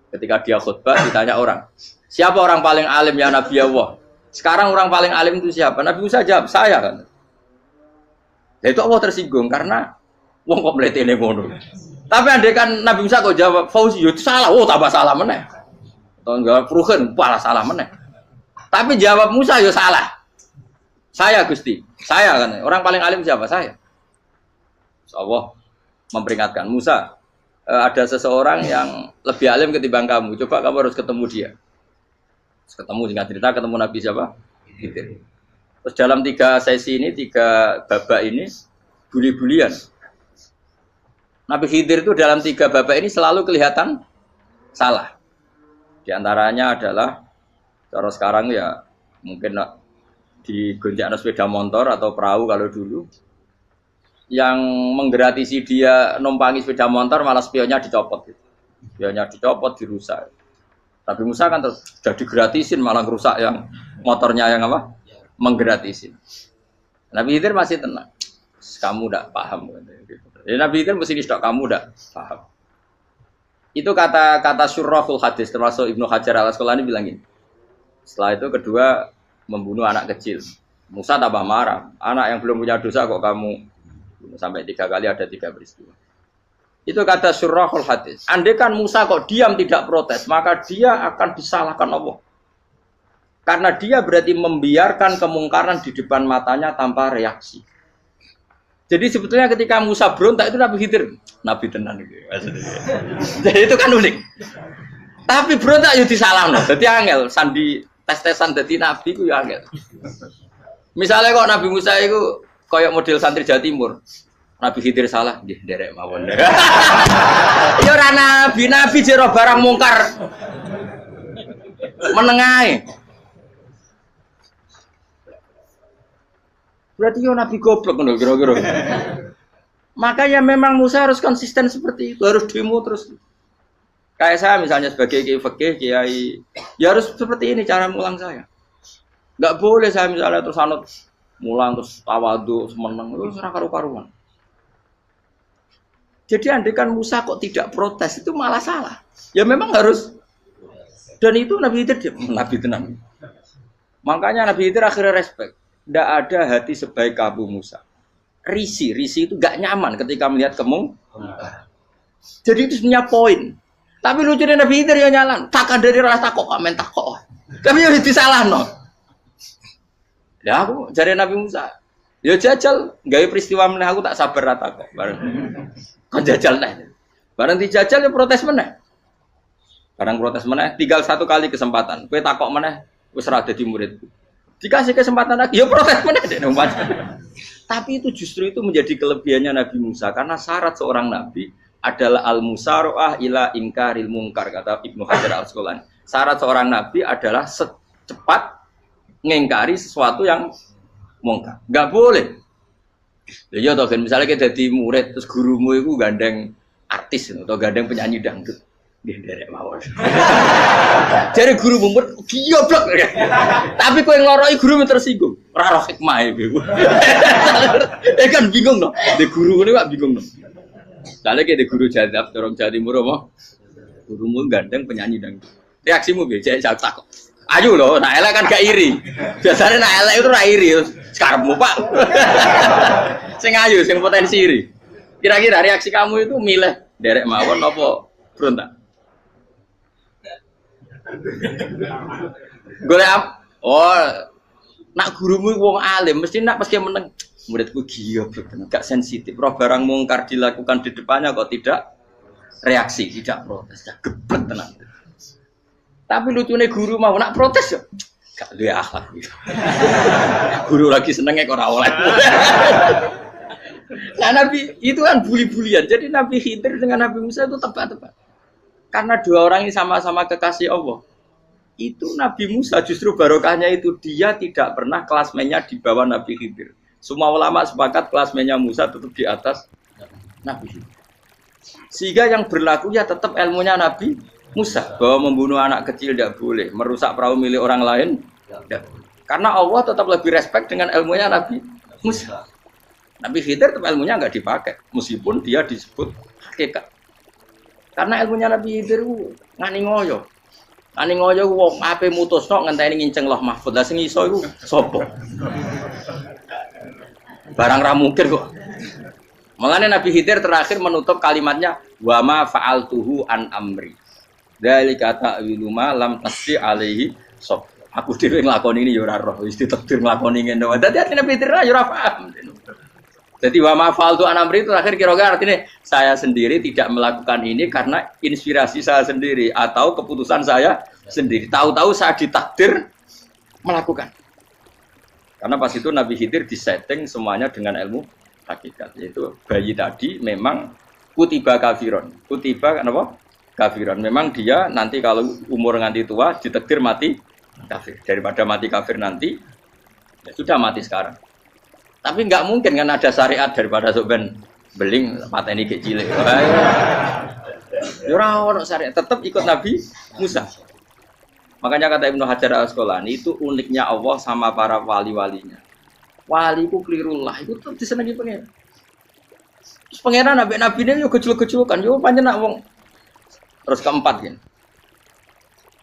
Ketika dia khutbah ditanya orang. Siapa orang paling alim ya Nabi Allah? Sekarang orang paling alim itu siapa? Nabi Musa jawab, saya kan. Ya itu Allah tersinggung karena wong kok mletene ngono. Tapi andai kan Nabi Musa kok jawab Fauzi, itu salah. Oh, tambah salah meneh. Atau enggak Ruhen, malah salah meneh. Tapi jawab Musa ya salah. Saya Gusti, saya kan. Orang paling alim siapa? Saya. Allah memperingatkan Musa, ada seseorang yang lebih alim ketimbang kamu. Coba kamu harus ketemu dia. Terus ketemu singkat cerita ketemu Nabi siapa? Khidir. Terus dalam 3 sesi ini, 3 babak ini buli-bulian. Nabi Khidir itu dalam 3 babak ini selalu kelihatan salah. Di antaranya adalah cara sekarang ya mungkin di gonjak sepeda motor atau perahu kalau dulu yang menggratisi dia numpangi sepeda motor malah spionnya dicopot gitu. Spionnya dicopot, dirusak. Tapi Musa kan sudah digratisin malah rusak yang motornya yang apa? Menggratisin. Nabi Khidir masih tenang. Kamu tidak paham. Jadi Nabi Khidir mesti distok kamu tidak paham. Itu kata Syurrahul Hadis termasuk Ibnu Hajar Al-Asqalani bilang gini. Setelah itu kedua membunuh anak kecil. Musa tambah marah. Anak yang belum punya dosa kok kamu sampai 3 kali ada 3 peristiwa. Itu kata Syurrahul Hadis. Andai kan Musa kok diam tidak protes, maka dia akan disalahkan Allah. Karena dia berarti membiarkan kemungkaran di depan matanya tanpa reaksi. Jadi sebetulnya ketika Musa berontak itu Nabi Khidir, Nabi tenan gitu. Jadi itu kan unik. Tapi berontak yo disalahno. Dadi angel sandi tes-tesan dadi nabi ku yo angel. Misalnya kok Nabi Musa itu koyok model santri Jawa Timur. Nabi Khidir salah, nggih nderek mawon. Ya ora nabi jero barang mungkar. Menengae. Berarti yo nabi goblok ngono kira-kira. Makanya memang Musa harus konsisten seperti itu, harus demo terus. Kayak saya misalnya sebagai kiai fikih, kiai ya harus seperti ini cara mulang saya. Enggak boleh saya misalnya terus anut mulang terus tawadhu semeneng itu ora karu-karuan. Jadi andai kan Musa kok tidak protes itu malah salah. Ya memang harus. Dan itu Nabi Khidir Nabi tenang. Makanya Nabi Khidir akhirnya respect. Tidak ada hati sebaik kamu Musa. Risi itu gak nyaman ketika melihat kemungkaran. Jadi itu sebenarnya poin. Tapi lucunya Nabi Khidir ya nyalan. Takkan dari rasa takok amen takok. Tapi ya disalah no. Ya aku cari Nabi Musa. Ya jajal, gawe peristiwa meneh aku tak sabar rata kok. Bareng. Kan jajal neh. Bareng dijajal ya protes meneh. Bareng protes meneh, tinggal 1 kali kesempatan. Kowe takok meneh wis ora dadi muridku. Dikasih kesempatan lagi, ya protes meneh dek umat. Tapi itu justru itu menjadi kelebihannya Nabi Musa karena syarat seorang nabi adalah al-musara'ah ila ingkaril munkar kata Ibnu Hajar Al-Asqalani. Syarat seorang nabi adalah secepat ngingkari sesuatu yang mungkar. Enggak boleh. Ya toh kan misalnya kita jadi murid terus gurumu itu gandeng artis atau gandeng penyanyi dangdut. Nggih nderek mawon. Jare guru mumet goblok. Tapi kowe ngloroi guru tersinggung. Ora roh hikmah iku. Kan bingung no. De guru ngene kok bingung no. Lha de guru jadab dorong Jawa Timur apa? Gurumu gandeng penyanyi dangdut. Reaksimu piye? Jek takok. Ayo loh, nak elek kan gak iri. Biasanya nak elek itu ra iri. Sekarangmu Pak. Sing ayu, sing potensi iri. Kira-kira reaksi kamu itu milih derek mawon apa berontak? Golek nak gurumu wong alim mesti nak pas meneng muridku goblok gak sensitif. Roh barang mungkar dilakukan di depannya kok tidak reaksi, tidak protes, geblek tenan. Tapi lucunya guru mau nak protes ya gak duwe akhlak. Guru lagi senenge kok ora oleh. Nah Nabi itu kan buli-bulian. Jadi Nabi Khidir dengan Nabi Musa itu tepat-tepat. Karena 2 orang ini sama-sama kekasih Allah. Itu Nabi Musa justru barokahnya itu dia tidak pernah klasmennya di bawah Nabi Khidir. Semua ulama sepakat klasmennya Musa tetap di atas Nabi Khidir. Sehingga yang berlaku ya tetap ilmunya Nabi Musa bahwa membunuh anak kecil tidak boleh, merusak perahu milik orang lain tidak boleh. Karena Allah tetap lebih respect dengan ilmunya Nabi Musa. Nabi Khidir tetap ilmunya nggak dipakai, meskipun dia disebut hakikat. Karena ilmunya Nabi Khidir ngani ngoyo. Ngani ngoyo wong ape mutusno ngenteni nginceng Loh Mahfud. Lah sing iso iku sapa? Barang ra mungkin kok. Mulane Nabi Khidir terakhir menutup kalimatnya wa ma fa'altuhu an amri. Dzalika ta'wilu ma lam tasdi alaihi sob. Aku dhewe nglakoni ini ya ora roh, wis ditakdir nglakoni ngene wae. Dadi artine Nabi Khidir ya ora paham. Jadi wa ma fa'altu an amri itu terakhir kira-kira artinya saya sendiri tidak melakukan ini karena inspirasi saya sendiri atau keputusan saya sendiri. Tahu-tahu saya ditakdir melakukan. Karena pas itu Nabi Khidir disetting semuanya dengan ilmu hakikat, yaitu bayi tadi memang kutiba kafiron, kutiba apa? Kafiron. Memang dia nanti kalau umur nganti tua ditakdir mati kafir. Daripada mati kafir nanti, ya sudah mati sekarang. Tapi nggak mungkin kan ada syariat daripada soben beling pateni ke cilik. Ya ora syariat, tetap ikut Nabi Musa. Makanya kata Ibnu Hajar Al-Asqalani itu uniknya Allah sama para wali-walinya. Wali ku klirullah itu tetap disenengi pengen. Terus pangeran nabi ini yo gejul-gejulkan yo pancen nak wong. Terus keempat kan.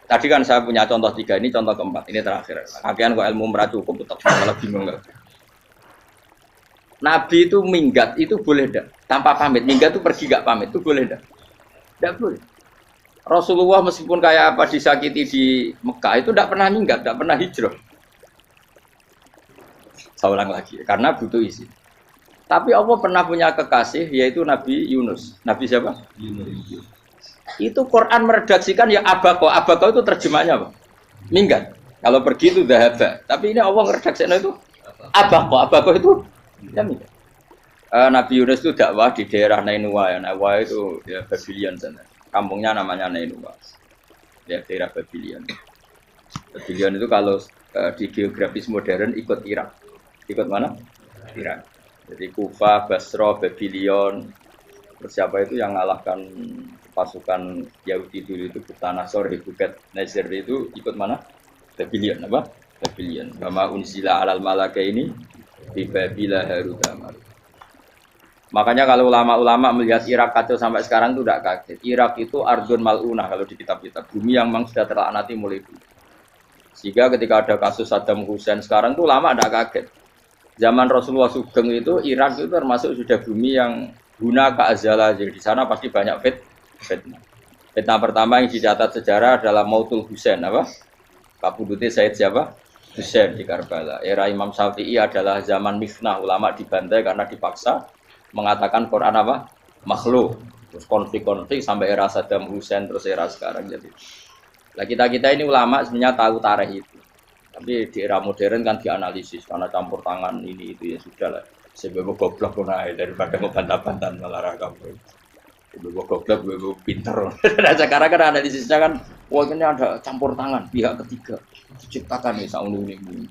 Tadi kan saya punya contoh 3, ini contoh keempat, ini terakhir. Kakean kok ilmu ora cukup tetap malah bingung enggak. Nabi itu minggat itu boleh enggak? Tanpa pamit. Minggat itu pergi enggak pamit itu boleh enggak? Enggak boleh. Rasulullah meskipun kayak apa disakiti di Mekah itu tidak pernah minggat, tidak pernah hijrah. Saya ulang lagi, karena butuh isi. Tapi Allah pernah punya kekasih yaitu Nabi Yunus. Nabi siapa? Yunus. Itu Quran meredaksikan ya abako. Abako itu terjemahnya apa? Minggat. Kalau pergi itu dahaba. Tapi ini Allah meredaksikan itu abako. Abako itu ya minggat. Nabi Yunus itu dakwah di daerah Nainua. Ya. Nainua itu ya Babylon sana. Kampungnya namanya Nainua. Ya daerah Babylon. Babylon itu kalau di geografis modern ikut Irak. Ikut mana? Irak. Jadi Kufa, Basra, Babylon. Terus siapa itu yang ngalahkan pasukan Yahudi dulu itu Bukhtanasor, Hebuket, Nazir itu ikut mana? Babylon apa? Babylon. Kama unsila alal malaka ini di Babila Harudamar. Makanya kalau ulama-ulama melihat Irak kacau sampai sekarang itu tidak kaget. Irak itu ardun mal'unah kalau di kitab-kitab. Bumi yang memang sudah terlaknati mulai dulu. Sehingga ketika ada kasus Saddam Hussein sekarang itu ulama tidak kaget. Zaman Rasulullah Sugeng itu Irak itu termasuk sudah bumi yang guna keazala. Jadi di sana pasti banyak fitnah. Fitnah pertama yang dicatat sejarah adalah Mautul Husain apa? Kabudutnya Said siapa? Husain di Karbala. Era Imam Syafi'i adalah zaman mifnah, ulama dibantai karena dipaksa mengatakan Quran apa? Makhluk. Terus konflik-konflik sampai era Saddam Hussein terus era sekarang jadi. Nah kita ini ulama sebenarnya tahu tarikh itu. Tapi di era modern kan dianalisis karena campur tangan ini itu ya sudah lah. Sebab goblok pun aja daripada membantah-bantah malah rakam. Sebab goblok, sebab pinter. Nah sekarang kan analisisnya kan, wah ini ada campur tangan pihak ketiga diciptakan nih saunu ini.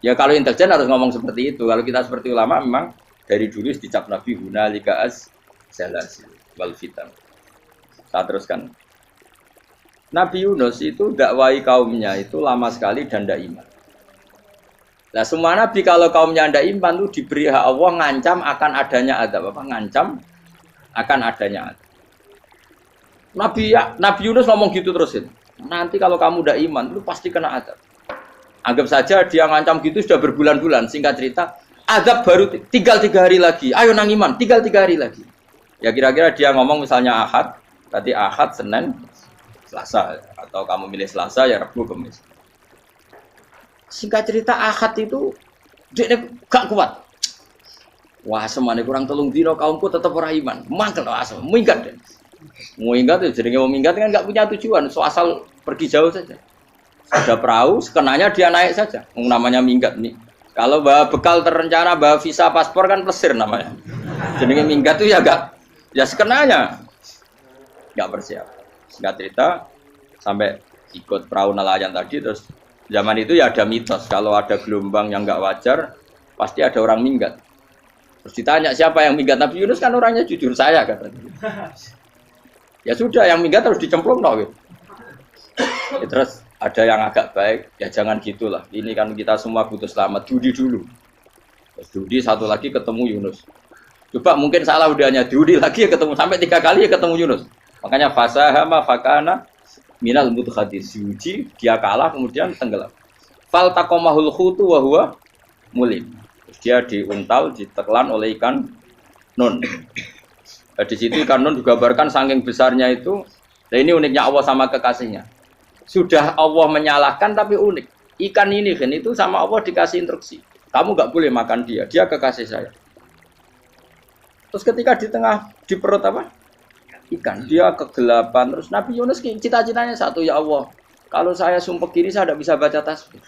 Ya kalau intelijen harus ngomong seperti itu. Kalau kita seperti ulama memang dari dulu dicap Nabi hunalika az-zalasil wal fitan. Saya teruskan. Nabi Yunus itu dakwai kaumnya itu lama sekali dan tidak iman. Nah semua nabi kalau kaumnya tidak iman itu diberi hak Allah ngancam akan adanya azab apa? Ngancam akan adanya azab. Nabi Yunus ngomong gitu terusin. Nanti kalau kamu tidak iman itu pasti kena azab. Anggap saja dia ngancam gitu sudah berbulan-bulan. Singkat cerita, azab baru tinggal 3 hari lagi. Ayo nang iman, tinggal 3 hari lagi. Ya kira-kira dia ngomong misalnya Ahad, berarti Ahad, Senin, Selasa, atau kamu milih Selasa ya Rabu, Kamis. Singkat cerita Ahad itu dia gak kuat. Wah semuanya kurang telung dino kaumku tetap orang iman. Mangkel asal, minggat deh. Mau minggat jadi mau minggat kan gak punya tujuan, so asal pergi jauh saja. Ada perahu, sekenanya dia naik saja. Namanya minggat nih. Kalau bawa bekal terencana, bawa visa paspor kan plesir namanya. Jadi minggat tuh ya gak, ya sekenanya gak bersiap. Singkat cerita sampai ikut perahu nelayan tadi terus zaman itu ya ada mitos kalau ada gelombang yang nggak wajar pasti ada orang minggat. Terus ditanya siapa yang minggat Nabi Yunus kan orangnya jujur saya kata. Ya sudah yang minggat harus dicemplung gitu. Ya, terus ada yang agak baik, ya jangan gitulah. Ini kan kita semua butuh selamat. Judi dulu. Terus judi satu lagi ketemu Yunus. Coba mungkin salah udahnya judi lagi ya ketemu sampai 3 kali ya ketemu Yunus. Makanya fasahama fakana minal mudkhadis. Diuji dia kalah kemudian tenggelam. Fal taqamahul khutu wa huwa mulim. Dia diuntal, ditelan oleh ikan nun. Nah, di situ ikan nun digambarkan saking besarnya itu. Nah ini uniknya Allah sama kekasihnya. Sudah Allah menyalahkan tapi unik. Ikan ini kan itu sama Allah dikasih instruksi. Kamu nggak boleh makan dia kekasih saya. Terus ketika di perut apa? Ikan, dia kegelapan. Terus Nabi Yunus cita-citanya satu, ya Allah. Kalau saya sumpah kiri saya tidak bisa baca tasbih.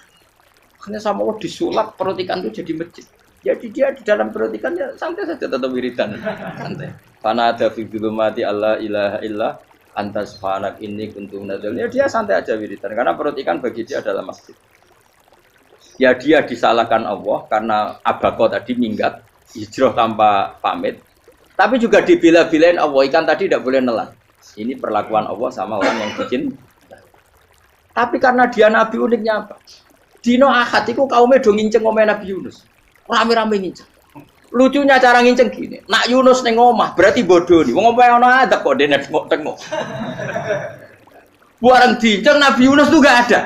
Akhirnya sama Allah disulap perut ikan itu jadi masjid. Jadi dia di dalam perut ikan ya santai saja tetap wiridan. Santai. Fana ada fi dzulumati alla ilaha illa anta subhanak inni kuntu minadz dzalimin. Ya dia santai aja wiridan karena perut ikan bagi dia adalah masjid. Ya dia disalahkan Allah karena abako tadi minggat hijrah tanpa pamit. Tapi juga dibela-belain Allah ikan tadi tidak boleh nelan. Ini perlakuan Allah sama orang yang bikin. Tapi karena dia Nabi uniknya apa? Dino Ahad itu kaumnya do nginceng omah Nabi Yunus. Rame-rame nginceng. Lucunya cara nginceng gini. Nak Yunus ning omah berarti bodoh nih. Wong omah ana adab kok dene tengok-tengok. Bareng dinceng Nabi Yunus tuh gak ada.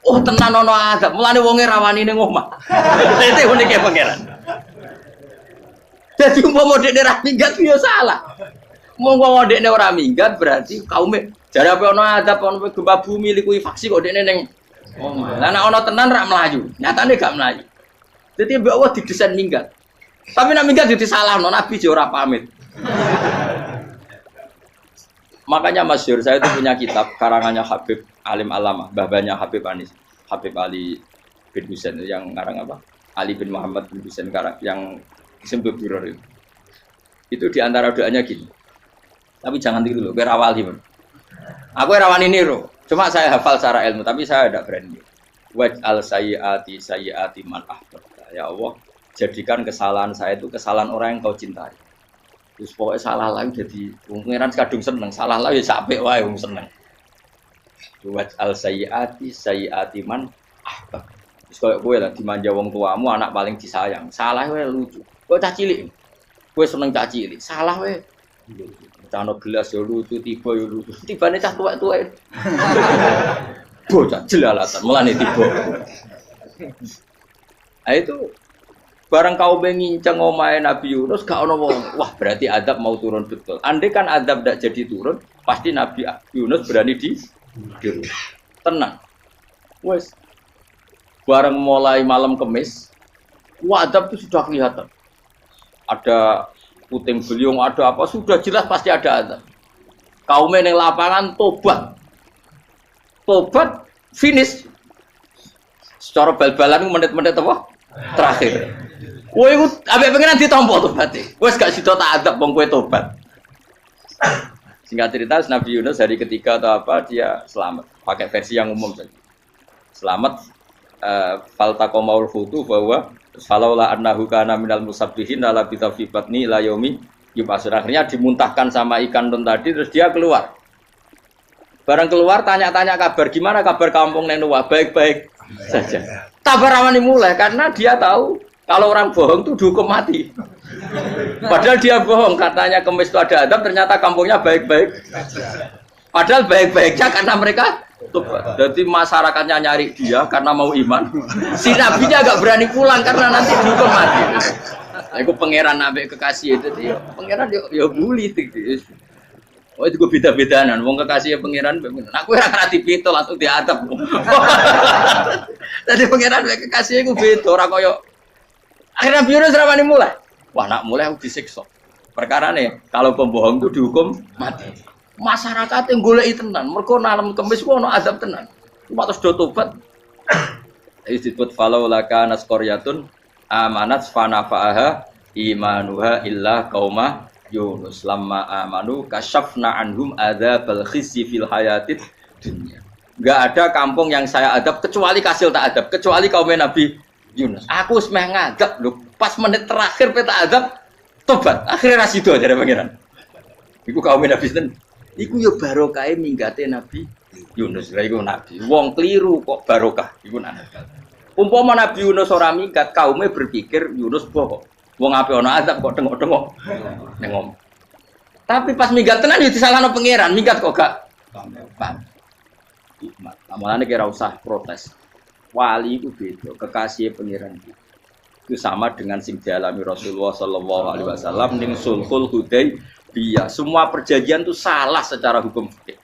Oh tenan ana adab. Mulane wonge rawani ning omah. Itu uniknya pangeran. Jadi umpama dekne ra minggat yo salah. Umpama dekne ora minggat berarti kaume jare apa ana adab ana gempa bumi likuifaksi kok dekne ning omah. Lah nek ana tenan ra mlayu, nyatane gak mlayu. Dadi mbok Allah didesain minggat. Tapi nek minggat yo disalahno Nabi yo ora pamit. Makanya masyhur saya itu punya kitab karangannya Habib Alim Alama, babanya Habib Anis, Habib Ali bin Husain yang ngarang apa? Ali bin Muhammad bin Husain karang yang disebut Duror itu diantara doanya gini. Tapi jangan tiru loh, berawal gimana? Aku rawan ini loh. Cuma saya hafal secara ilmu, tapi saya tidak berani. Waj'al sayyiati man ahbabta. Ya Allah, jadikan kesalahan saya itu kesalahan orang yang kau cintai. Terus pokoknya salah lagi jadi pengiran kadung seneng, salah lagi sampai wae wong seneng. Waj'al sayyiati man ahbabta. Terus koyo kowe lah dimanja wong tuamu, anak paling disayang. Salah wae lucu. Kowe cah cilik. Kowe seneng cah cilik. Salah wae. Cano gelas yo lucu, tiba yo lucu. Tibane cah tuwek-tuwek. Bocah jelalatan, mulane tiba. Nah itu barang kau nginceng omahe Nabi Yunus gak ono wong. Wah, berarti adab mau turun betul. Andai kan adab ndak jadi turun, pasti Nabi Yunus berani di tenang. Wes barang mulai malam Kamis, adab itu sudah kelihatan. Ada puting beliung, ada apa, sudah jelas pasti ada adab. Kaumnya yang lapangan tobat, finish. Secara bal-balan menit-menit apa? Terakhir. Woi, abek pengen ditompo tobatnya. Wes gak sido tak adab bang kue tobat. Singkat cerita, Nabi Yunus hari ketiga atau apa dia selamat. Pakai versi yang umum saja. Selamat. Faltaqamaul khutu bahwa falaula annahu kana minal musabbihin la bi batni ila yaumi yub'atsun. Akhirnya dimuntahkan sama ikan nun tadi terus dia keluar. Barang keluar tanya-tanya kabar gimana kabar kampung Nenua baik-baik saja. Tabar awani mulai karena dia tahu kalau orang bohong itu dihukum mati. Padahal dia bohong katanya Kemis itu ada adab ternyata kampungnya baik-baik. Padahal baik-baiknya karena mereka jadi masyarakatnya nyari dia karena mau iman. Si nabinya agak berani pulang karena nanti dihukum mati. Aku pangeran nabi kekasih itu dia. Pangeran ya bully itu. Oh itu gue beda-bedanan. Wong kekasih pangeran. Aku ora kena dipito langsung diadab. Tadi pangeran kekasih aku beda ora koyo. Akhirnya Nabi Yunus rapane mulai. Wah nak mulai aku disiksa. Perkara nih kalau pembohong itu dihukum mati. Masyarakat yang goleki tenan, mergo nalem Kemis ku ono azab tenan. Cuma terus do tobat. Disebut falau laka nasqaryatun amanat fanafa'aha imanuha illa qauma Yunus lamma amanu kasyafna anhum adzabal khizyi fil hayatid dunya. Enggak ada kampung yang saya adab kecuali kasil tak adab, kecuali kaum Nabi Yunus. Aku wis meh ngadab lho, pas menit terakhir peta adab Tobat. Akhirnya rasido dari pangeran. Iku kaum Nabi sinten? Iku yo barokah minggate Nabi Yunus. Lah iku nabi. Wong keliru kok barokah. Iku nabi. Umpama Nabi Yunus ora minggat, kaumnya berpikir Yunus bohong. Wong ape ana azab kok tengok-tengok. Nengom. Tapi pas minggat tenan yo disalahno pangeran, minggat kok gak paham. Hikmat. Amalane kira usah protes. Wali itu beda, kekasih pangeran itu sama dengan sing dialami Rasulullah sallallahu alaihi wasallam ning Sulhul Hudaybiyah. Semua perjanjian itu salah secara hukum fikih.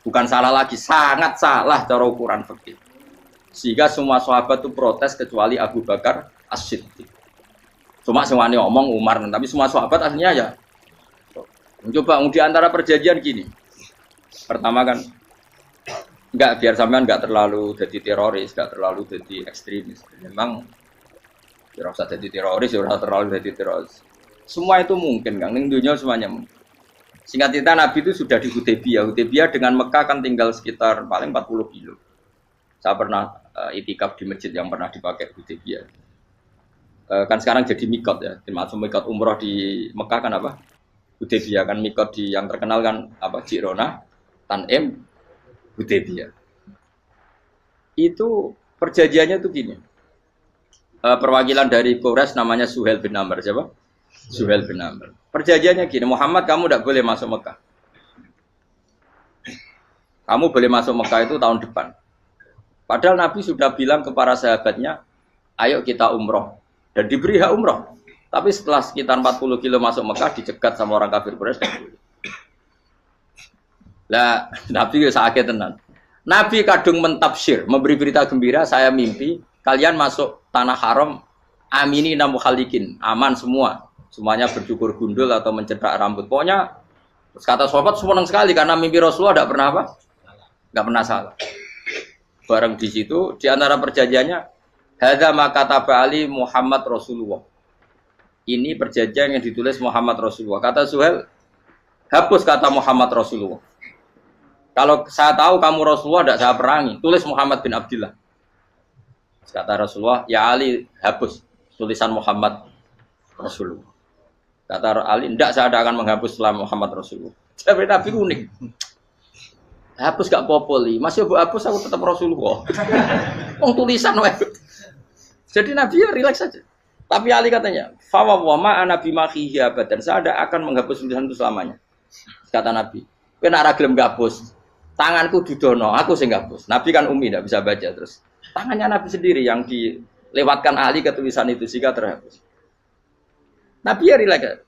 Bukan salah lagi, sangat salah cara ukuran fikih. Sehingga semua sahabat itu protes kecuali Abu Bakar As-Siddiq. Cuma semuanya ngomong Umar, tapi semua sahabat aslinya ya. Coba di antara perjanjian gini. Pertama kan enggak, biar sampean enggak terlalu jadi teroris, enggak terlalu jadi ekstremis. Memang tidak usah jadi teroris, tidak usah terlalu jadi teroris. Semua itu mungkin, Kang. Ning dunia semuanya mungkin. Singkat cerita Nabi itu sudah di Hudaybiyah. Hudaybiyah dengan Mekah kan tinggal sekitar paling 40 kilo. Saya pernah itikaf di masjid yang pernah dipakai Hudaybiyah. Kan sekarang jadi mikot ya, termasuk mikot umroh di Mekah kan apa? Hudaybiyah kan mikot di yang terkenal kan apa? Jirona, Tanim, Hudaybiyah. Itu perjanjiannya tuh gini. Perwakilan dari Quraisy namanya Suhail bin Amr, siapa? Suhail bin Amr. Perjanjiannya gini, Muhammad kamu tidak boleh masuk Mekah. Kamu boleh masuk Mekah itu tahun depan. Padahal Nabi sudah bilang ke para sahabatnya, ayo kita umroh. Dan diberi hak umroh. Tapi setelah sekitar 40 kilo masuk Mekah, dicegat sama orang kafir Quraisy. Lah, Nabi sakit tenan. Nabi kadung mentafsir, memberi berita gembira, saya mimpi kalian masuk tanah haram amini namukhalikin, aman semua. Semuanya bercukur gundul atau mencetak rambut. Pokoknya kata sahabat senang sekali karena mimpi Rasulullah tidak pernah apa? Enggak pernah salah. Bareng di situ di antara perjanjiannya hadza ma kataba ali Muhammad Rasulullah. Ini perjanjian yang ditulis Muhammad Rasulullah. Kata Suhail, hapus kata Muhammad Rasulullah. Kalau saya tahu kamu Rasulullah tidak saya perangi, tulis Muhammad bin Abdullah. Kata Rasulullah, ya Ali hapus tulisan Muhammad Rasulullah. Kata Ali, tidak saya akan menghapus setelah Muhammad Rasulullah. Tapi Nabi unik. Hapus gak popoli, masih bu hapus aku tetap Rasulullah. Wong tulisan wae. Jadi Nabi ya rileks saja. Tapi Ali katanya, fawwama ana bimakhihi abadan. Saya tidak akan menghapus tulisan itu selamanya. Kata Nabi, kowe nek ora gelem hapus, tanganku dudono, aku sing hapus. Nabi kan umi tidak bisa baca terus. Tangannya Nabi sendiri yang dilewatkan Ali ke tulisan itu sehingga terhapus. Nabi ya rileks.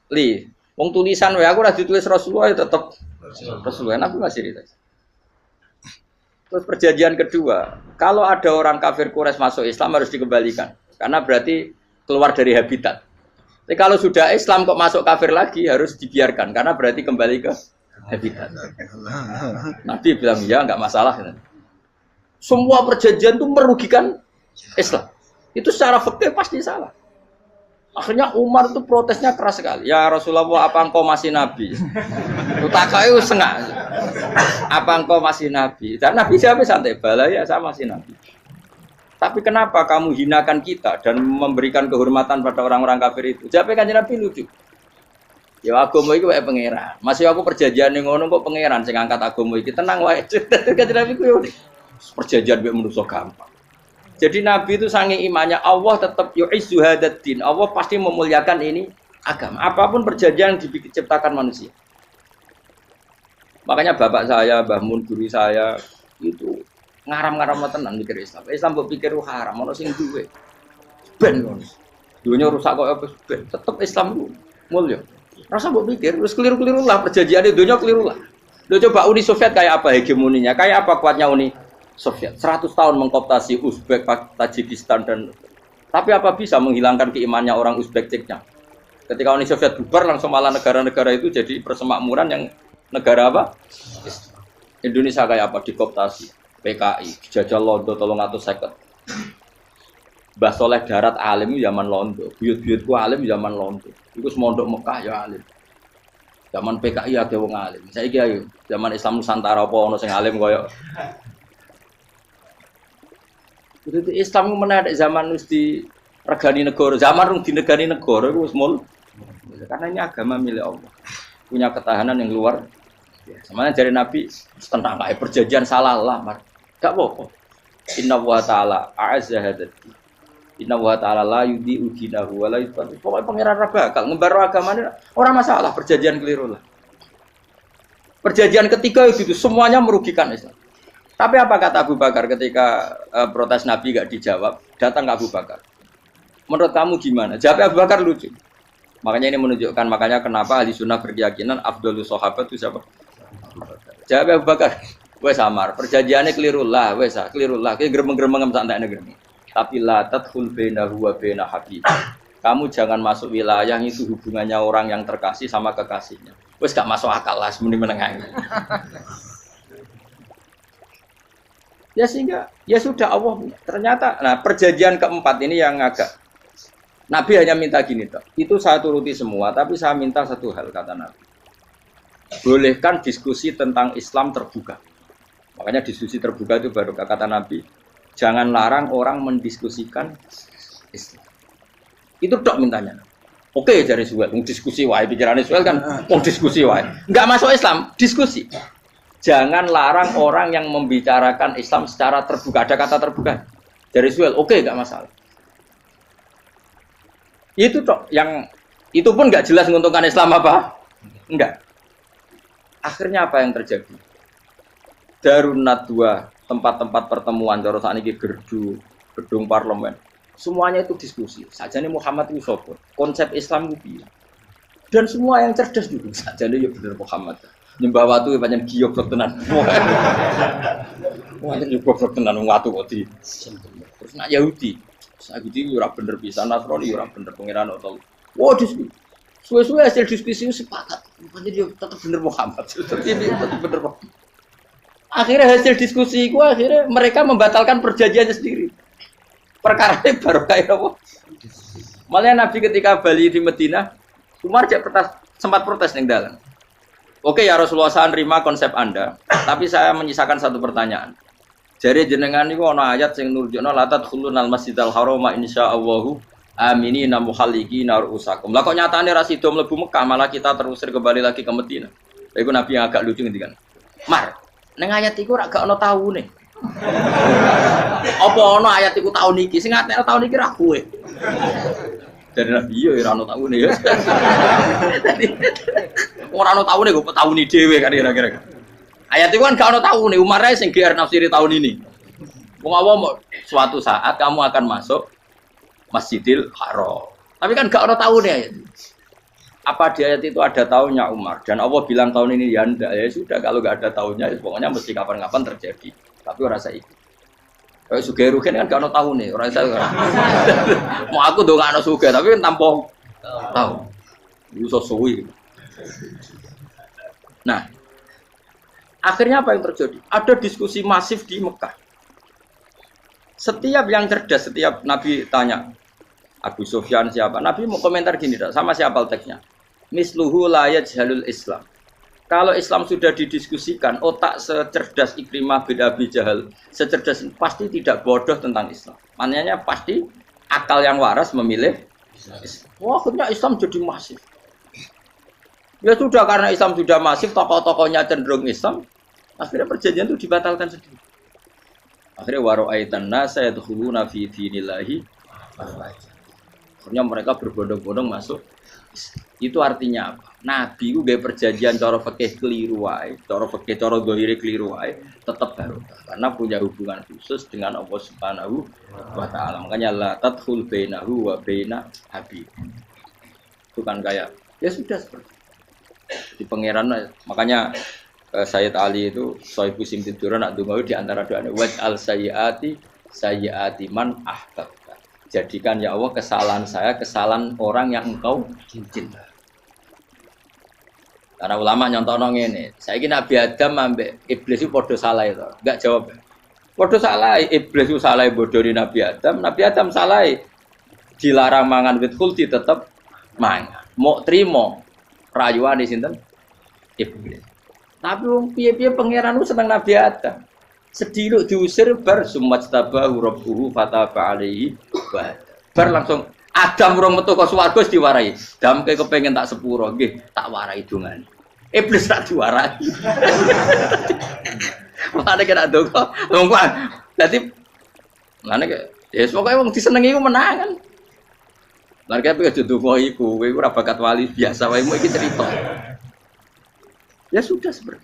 Wong tulisan wae aku ora ditulis Rasulullah ya tetap Rasulullah. Nabi masih rileks. Terus perjanjian kedua, kalau ada orang kafir Quraisy masuk Islam harus dikembalikan. Karena berarti keluar dari habitat. Tapi kalau sudah Islam kok masuk kafir lagi harus dibiarkan. Karena berarti kembali ke habitat. Nabi bilang ya nggak masalah. Semua perjanjian itu merugikan Islam. Itu secara fikih pasti salah. Akhirnya Umar itu protesnya keras sekali. Ya Rasulullah, apa engkau masih nabi? Utakai sengak. Apa engkau masih nabi? Dan Nabi siapa santai bala ya saya masih nabi. Tapi kenapa kamu hinakan kita dan memberikan kehormatan pada orang-orang kafir itu? Siapa kan Nabi lucu. Ya agama iki wae pangeran. Masih aku perjanjian ning ngono kok pangeran sing angkat agama iki tenang wae. Kanjeng Nabi ku yo perjanjian mek manusa gampang. Jadi Nabi itu saking imannya Allah tetap yu'izzu hadaddin. Allah pasti memuliakan ini agama. Apapun perjanjian yang diciptakan manusia. Makanya bapak saya, Mbah Mun, guru saya itu ngaram-ngaram tenan mikir Islam. Islam mbok pikir haram, ono sing duwe. Ben ngono. Dunya rusak kok apa ben. Tetep Islam itu mulya. Rasa mbok pikir terus keliru-keliru lah perjanjiane dunya keliru lah. Lho coba Uni Soviet kayak apa hegemoninya? Kayak apa kuatnya Uni Soviet? 100 tahun mengkooptasi Uzbek, Tajikistan dan tapi apa bisa menghilangkan keimannya orang Uzbek Ceknya? Ketika Uni Soviet bubar langsung malah negara-negara itu jadi persemakmuran yang negara apa? Indonesia kayak apa? Dikooptasi PKI, jajah Londo 350. Mbah Soleh Darat alim zaman Londo, buyut-buyutku alim zaman Londo. Iku semondok Mekah ya alim. Zaman PKI akeh wong alim. Saiki ayo, zaman Islam Nusantara apa ono sing alim koyo. Jadi Islam menarik zaman wis di regani negara, zaman rung dinegani negara iku wis mul. Karena ini agama milik Allah. Punya ketahanan yang luar biasa. Makanya dari Nabi tentang kayak perjanjian salah lah, enggak apa-apa. Inna wa ta'ala a'azza hadati. Inna wa ta'ala la yudhi'u dinahu wa la yudhi'u. Pokoknya pangeran bakal ngembar agamanya orang masalah perjanjian keliru lah. Perjanjian ketiga itu semuanya merugikan Islam. Tapi apa kata Abu Bakar ketika protes Nabi enggak dijawab? Datang ke Abu Bakar. Menurut kamu gimana? Jawab Abu Bakar lucu. Makanya ini menunjukkan kenapa ahli sunnah berkeyakinan afdhalus sahabat itu siapa? Jawab Abu Bakar. Wes samar, perjanjiannya keliru lah, keliru lah. Kayak gremeng-gremeng santai negeri. Tapi la tadkhul bainahu wa baina habib. Kamu jangan masuk wilayah itu hubungannya orang yang terkasih sama kekasihnya. Wes gak masuk akal lah, semuanya menengahnya. Ya sehingga ya sudah Allah ternyata. Nah perjanjian keempat ini yang agak Nabi hanya minta gini toh. Itu saya turuti semua, tapi saya minta satu hal kata Nabi. Bolehkan diskusi tentang Islam terbuka. Makanya diskusi terbuka itu baru kata Nabi. Jangan larang orang mendiskusikan Islam. Itu dok mintanya. Oke dari Suel, diskusi wae pikirannya Suel kan, mau diskusi wae. Enggak masuk Islam, diskusi. Jangan larang orang yang membicarakan Islam secara terbuka. Ada kata terbuka. Dari Suel, oke enggak masalah. Itu dok yang itu pun enggak jelas menguntungkan Islam apa? Enggak. Akhirnya apa yang terjadi? Darun Nadwa, tempat-tempat pertemuan cara sakniki gerdu, gedung parlemen. Semuanya itu diskusi. Sajane Muhammad itu sapa? Konsep Islam itu piye? Dan semua yang cerdas dulu sajane ya bener Muhammad. Nyembah watu pancen giyok tenan. Wah, ini goblok tenan watu kok di. Terus nak Yahudi. Yahudi ora bener pisan, Nasrani ora bener pangeran atau. Wah, diskusi. Suwe-suwe hasil diskusi sepakat. Pancen dia tetap bener Muhammad. Tetap bener Muhammad. Akhirnya hasil diskusi itu akhirnya mereka membatalkan perjanjiannya sendiri. Perkara ini baru kayak apa? Malah Nabi ketika Bali di Medina, Umar sempat protes ning dalam. Oke ya Rasulullah, saya nerima konsep Anda, tapi saya menyisakan satu pertanyaan. Jadi jenengan niku ana ayat sing nurjukna la tadkhulunal masjidal harama insyaallahu aminina muhalliqina ru'usakum. Lah kok nyatane ra sida mlebu Mekah, malah kita terusir kembali lagi ke Medina. Iku Nabi yang agak lucu ngendikan. Mar, neng ayat iku ora gak ana taune. Apa ana ayat iku taun iki? Sing ngatene taun iki ra kowe. Dari Nabi yo ora ana taune ya. Ora ana taune kok tauni dhewe kan kira-kira. Ayat iku kan gak ana taune, Umar ae sing GR nafsiri tahun ini. Wong awam suatu saat kamu akan masuk Masjidil Haram. Tapi kan gak ana taune ayat. Apa di ayat itu ada tahunnya Umar dan Allah bilang tahun ini ya enggak, ya sudah kalau nggak ada tahunnya ya pokoknya mesti kapan-kapan terjadi tapi orang saya ikut kalau Sugih Rugen kan nggak ada tahun nih orang saya mau aku dong nggak ada Sugih tapi kan tanpa tahu itu sesuai. Nah akhirnya apa yang terjadi, ada diskusi masif di Mekah. Setiap yang cerdas, setiap Nabi tanya Abu Sufyan siapa, Nabi mau komentar gini sama siapa teksnya. Misluhu la yajhalul Islam. Kalau Islam sudah didiskusikan, otak secerdas Ikrimah bin Abi Jahal, secerdas pasti tidak bodoh tentang Islam. Maknanya pasti akal yang waras memilih Islam. Wah, akhirnya Islam jadi masif. Ya sudah, karena Islam sudah masif, tokoh-tokohnya cenderung Islam, akhirnya perjanjian itu dibatalkan sendiri. Akhirnya waro'aitan nasa yadkhuluna fi dinillahi afwaja. Akhirnya mereka berbondong-bondong masuk. Itu artinya apa? Nabi itu gak perjanjian cara fikih keliru wae, cara fikih cara zahire keliru wae, tetap barokah karena punya hubungan khusus dengan Allah Subhanahu wa taala. Makanya la tadkhul bainahu wa baina habib. Itu kan kayak ya sudah seperti di pangeran. Makanya Sayyid Ali itu Sohibu Simtiduran nak dungawi di antara doanya waj'al sayyiati man ahbab. Jadikan ya Allah kesalahan saya, kesalahan orang yang engkau cinta. Karena ulama nyontono ngene, saiki Nabi Adam ambek iblis itu padha salah itu. Enggak jawab. Padha salah, iblis itu salah bodoni Nabi Adam salah. Dilarang mangan wit khuldi tetep mangan. Mau trimo rayuane sinten? Iblis. Tapi wong piye-piye pangeran ku seneng Nabi Adam. Sediluk diusir bar sumat tabahu rabbuhu fataba alaihi wa bar langsung Adam urung metu kok swarga wis diwarai. Damke kepengin tak sepuro, nggih, tak warai dongane. Iblis tak diwarai. Makane kena donga, wong kuwi. Dadi ngene kok ya pokoke wong disenengi ku menang kan. Lah kaya aja donga iku, kowe ora bakat wali biasa wae iki cerita. Ya sudah seperti.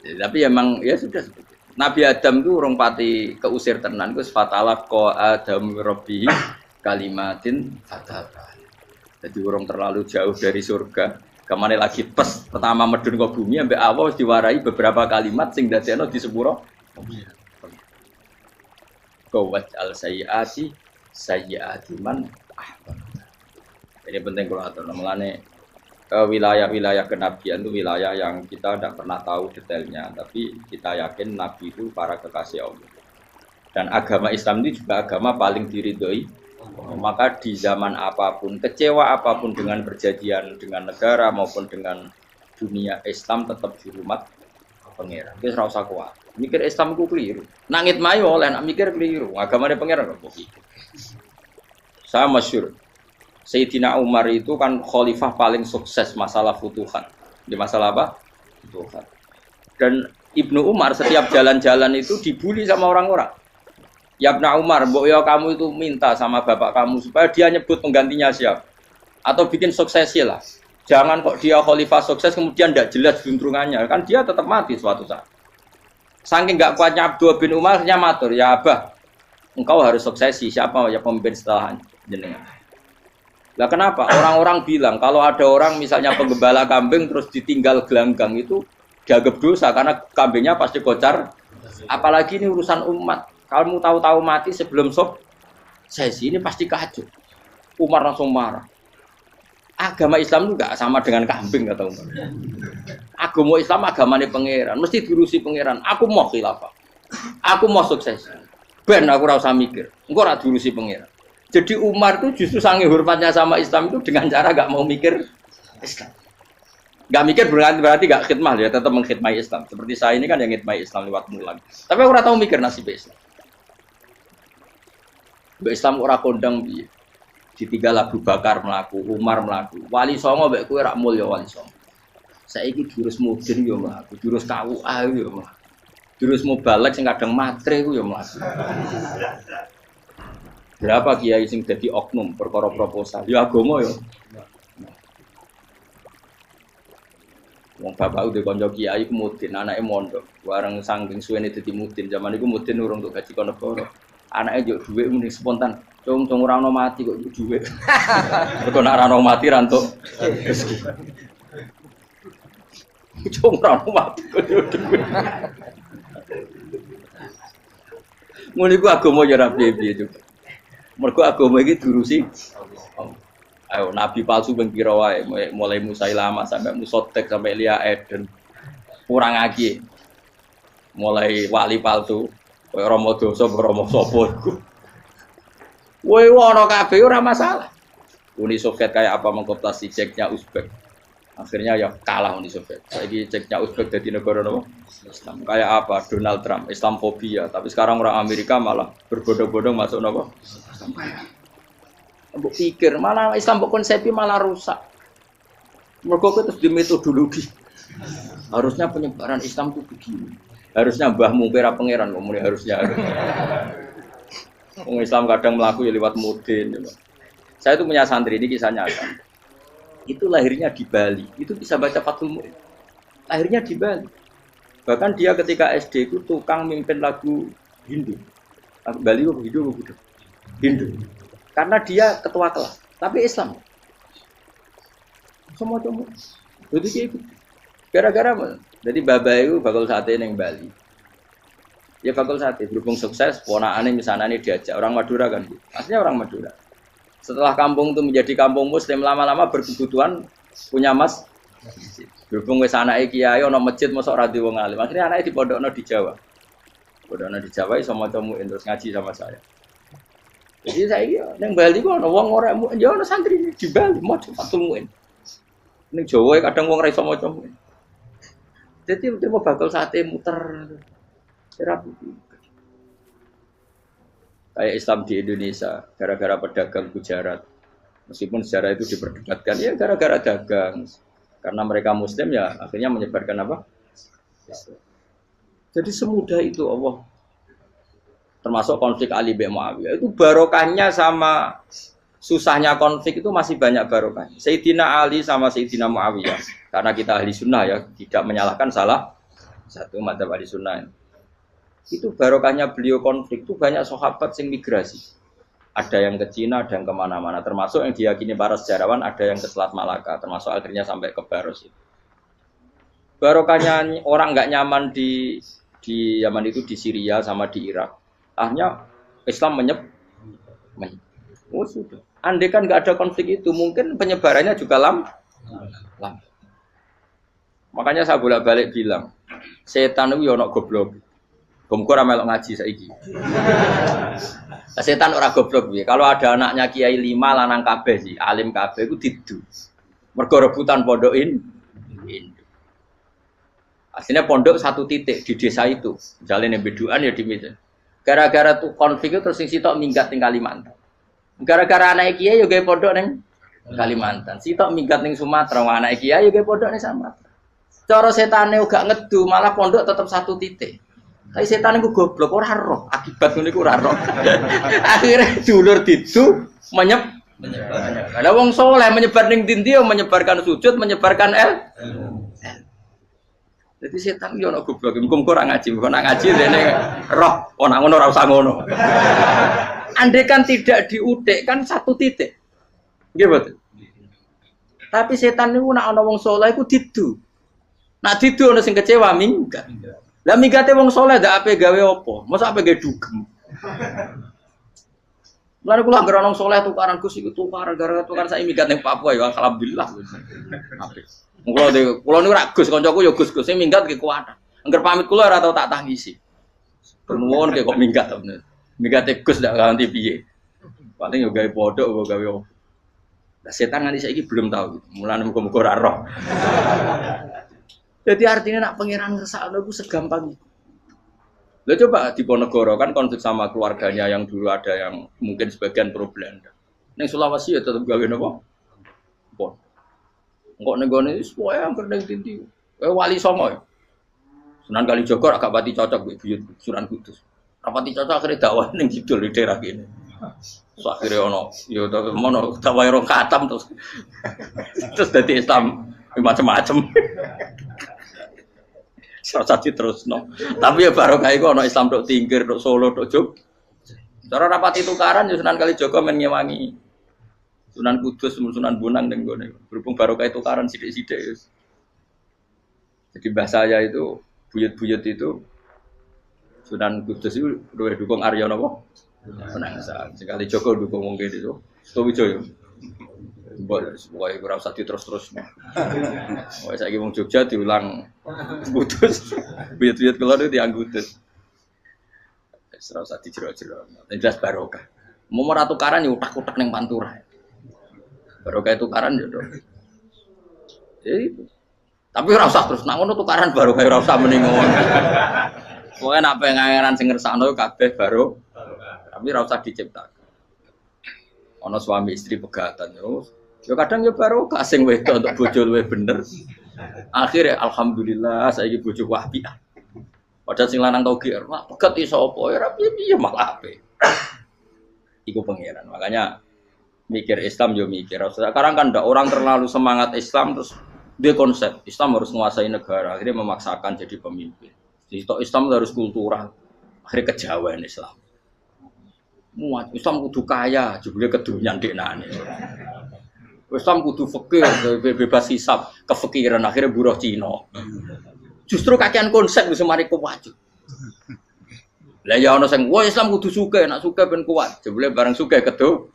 Ya, tapi emang ya sudah seperti. Nabi Adam itu urung pati keusir tenan, wis fatalah qa Adam rabbi kalimatin fataba. Jadi urung terlalu jauh dari surga. Kemana lagi pas pertama medun ke bumi ambek Allah wis diwarai beberapa kalimat sing dadekno di sepuro. Qawat al sayyiati man ahbab. Ini penting kalau atur namanya wilayah-wilayah kenabian itu wilayah yang kita tidak pernah tahu detailnya, tapi kita yakin Nabi itu para kekasih Allah. Dan agama Islam ini juga agama paling diridhoi. Maka di zaman apapun, kecewa apapun dengan perjanjian dengan negara maupun dengan dunia, Islam tetap dihormat pangeran. Wis ora usah kuat. Mikir Islam ku keliru. Nangit mayo oleh nak mikir keliru. Agamane pangeran kok iki. Saya masyhur. Sayyidina Umar itu kan khalifah paling sukses masalah futuhat. Di masalah apa? Futuhat. Dan Ibnu Umar setiap jalan-jalan itu dibully sama orang-orang. Ya Ibnu Umar, mbok ya kamu itu minta sama bapak kamu supaya dia nyebut penggantinya siapa. Atau bikin suksesi lah. Jangan kok dia khalifah sukses kemudian tidak jelas juntrungannya. Kan dia tetap mati suatu saat. Saking enggak kuatnya Abdul bin Umar, dia matur, ya Abah, engkau harus suksesi. Siapa ya pemimpin setelah jenengan? Lah kenapa? Orang-orang bilang kalau ada orang misalnya penggembala kambing terus ditinggal gelanggang itu dianggap dosa karena kambingnya pasti kocar. Apalagi ini urusan umat. Kamu tahu-tahu mati sebelum sesi ini pasti kacau. Umar langsung marah. Agama Islam itu enggak sama dengan kambing kata Umar. Agama Islam agamanya pangeran, mesti diurusi pangeran. Aku mau khilafah. Aku mau sukses. Ben aku ora usah mikir. Engko ora diurusi pangeran. Jadi Umar itu justru sangat hormatnya sama Islam itu dengan cara gak mau mikir Islam. Gak mikir berarti gak khidmah ya, tetap mengkhidmati Islam. Seperti saya ini kan yang khidmati Islam lewat mulan. Tapi aku ora tahu mikir nasib Islam. Islam ora kondang piye. Ditinggal Abu Bakar mlaku, Umar mlaku. Wali songo mbek kowe rak mulya wali songo. Saiki jurus mudin yo mlaku, jurus KUA yo mlaku. Jurus mubalek sing kadang matre ku yo mlaku. Berapa kiai sing dadi oknum perkara proposal? Ya agama ya. Wong bapak udah konco kiai ku mudin, anake mondok. Bareng saking suwene dadi mudin, zaman iku mudin urung untuk gaji kono negara. Anake njuk dhuwit muni spontan. Cung ora ono mati kok njuk dhuwit. Mergo nek ora ono mati ra entuk rezeki. Cung ora ono mati kok njuk dhuwit. Ngono iku agama ya ra piye-piye juga. Mergo agama iki diurusi. Ayo nabi palsu ping pira wae mulai Musailama sampai Musotek sampai Lia Eden. Kurang lagi. Mulai wali palsu kaya Rama Dosa Rama sapa iku. Kowe ono kabeh ora masalah. Uni Soviet kayak apa mengkooptasi ceknya Uzbek. Akhirnya ya kalah Uni Soviet. Saiki ceknya Uzbek jadi negara apa? Islam. Kayak apa? Donald Trump, Islamfobia. Tapi sekarang orang Amerika malah berbondong-bondong masuk apa? Mbok pikir malah Islam mbok konsepi malah rusak. Mergo terus di metodologi. Harusnya penyebaran Islam itu begini. Harusnya mbahmu kira pangeran kok muni harusnya. Wong Islam kadang melaku ya lewat mudin. Saya itu punya santri ini kisah nyata. Itu lahirnya di Bali. Itu bisa baca Fathul Mu'in. Lahirnya di Bali. Bahkan dia ketika SD itu tukang mimpin lagu Hindu. Bali kok Hindu. Karena dia ketua kelas, tapi Islam. Semua cuma. Jadi kayak gitu. Gara-gara jadi bapak itu bakal sate neng Bali. Ya bakal sate berhubung sukses, ponakane misalnya ini diajak orang Madura kan. Aslinya orang Madura. Setelah kampung itu menjadi kampung Muslim lama-lama berkebutuhan punya mas. Berhubung wis anake kiai ana masjid mosok ora di wong alim. Akhirnya anake dipondokno di Jawa. Pondokno di Jawa iso maca muin terus ngaji sama saya. Jadi saya neng Bali kok ana wong ora ya ana santri di Bali maca Fathul Muin. Ning Jawa kadang wong ora iso maca muin. Jadi terima bakal sate muter. Kayak Islam di Indonesia, gara-gara pedagang Gujarat. Meskipun sejarah itu diperdebatkan, ya gara-gara dagang. Karena mereka Muslim ya akhirnya menyebarkan apa? Jadi semudah itu Allah. Termasuk konflik Ali bin Muawiyah. Itu barokahnya sama susahnya konflik itu masih banyak barokahnya. Sayyidina Ali sama Sayyidina Muawiyah. Karena kita ahli sunnah ya, tidak menyalahkan salah satu madzhab ahli sunnah. Itu barokahnya beliau konflik itu banyak sahabat yang migrasi. Ada yang ke Cina, ada yang kemana-mana. Termasuk yang diyakini para sejarawan, ada yang ke Selat Malaka. Termasuk akhirnya sampai ke Baros itu. Barokahnya orang nggak nyaman di Yaman itu, di Syria sama di Irak. Akhirnya Islam oh sudah. Andai kan nggak ada konflik itu, mungkin penyebarannya juga lama. Makanya saya bolak-balik bilang, setan itu ya ono goblok. Gomkor melok ngaji saiki. Setan ora goblok piye. Kalau ada anaknya kiai 5 lanang kabeh sih, alim kabeh iku didu. Mergo rebutan pondokin. Aslinya pondok satu titik di desa itu. Misalnya yang beduan ya di meja. Gara-gara tuh konflik itu terus sing sitok minggat ning Kalimantan. Gara-gara anak kiai yo gawe pondok ning Kalimantan. Sitok minggat ning Sumatera, anak kiai yo gawe pondok ning Sumatera. Cara setane uga ngedu, malah pondok tetap satu titik. Tapi setan itu goblok, ora roh. Akibat ngene iku ora roh. Akhire dulur didu menyebar. Ada wong soleh menyebar ning ndi menyebarkan sujud, menyebarkan Jadi setan yo ono goblok. Muga ora ngaji, muga nak ngaji rene roh. Oh nak ngono ora usah ngono. Andai kan tidak diutik kan satu titik. Nggih betul. Tapi setan niku nak ana wong soleh iku didu. Nak didu ana sing kecewa minggat. Lah migate wong saleh ndak ape gawe apa? Masa ape gawe dugem. Lan kula anggere wong saleh tukaran Gus iku tukaran gara-gara tukaran sak migat ning Papua ya alhamdulillah. Apik. Kula niku ra Gus kancaku ya Gus-Gus sing minggat ki kuat. Angger pamit kula ora tau tak tangisi. Nuwun kok minggat to bener. Migate Gus ndak ganti piye. Paling yo gawe podok apa gawe apa. Lah setan nganti saiki belum tahu. Mulane muga-muga ora roh. Jadi artinya nak pangeran ngersakno iku segampang itu. Lah coba di Ponegoro kan konflik sama keluarganya yang dulu ada yang mungkin sebagian pro Belanda. Ning Sulawesi ya tetep gawe napa? Pon. Engko ning gone wis pokoke angker ning tinti. Wali Songo ya. Sunan Kalijaga agak pati cocok mbek buyut Sunan Kudus. Rapati cocok akhirnya dakwah ning Kidul di daerah kene. So akhirnya ono ya mono dakwah rong khatam terus. Terus dadi Islam macam-macam. Serasa terus no. Tapi ya barokah iku ana Islam tok Tingkir, tok Solo, tok Jog. Cara rapati tukaran ya Sunan Kalijaga men ngewangi Sunan Kudus, Sunan Bonang ning gone. Berhubung barokah tukaran sithik-sithik ya. Jadi bahasa saya itu buyut-buyut itu Sunan Kudus itu luwih dukung Arya napa? Penangsa. Sekali Joko dukung wong kene itu. Stowijoyo. Pokoknya kurang usah terus-terus. Pokoknya saya ngomong Jogja diulang putus. Buyut-buyut keluar itu dianggutus. Serau usah dijero-jero. Jelas barokah. Mau tukaran ya utak-utak neng Pantura. Barokah tukaran ya dong. Jadi, tapi ora usah terus nak ngono tukaran barokah ora usah mending ngono. Pokoknya nak pengangeran sing ngersakno kabeh baro. Tapi ora usah diciptakan. Ana suami istri pegatan yo. Ya kadang ya baru kasing wedok untuk bojo luwih bener. Akhirnya alhamdulillah saiki bojo wapian. Padahal sing lanang tau GR, mak pegat iso apa ya piye malah ape. Iku pangeran. Makanya mikir Islam yo mikir. Sekarang kan ndak orang terlalu semangat Islam terus dia konsep Islam harus menguasai negara, akhirnya memaksakan jadi pemimpin. Jadi Islam harus kultural. Akhirnya kejauhan Islam. Muat Islam kudu kaya, jebule kedunyan deknane. Islam kudu fakir, bebas hisab, kefikiran akhirnya buruh Cina. Justru kakean konsep bisa mari kuat. Lah ya ana sing, "Wah Islam kudu sugih, nek sugih ben kuat." Jebule bareng sugih kedo.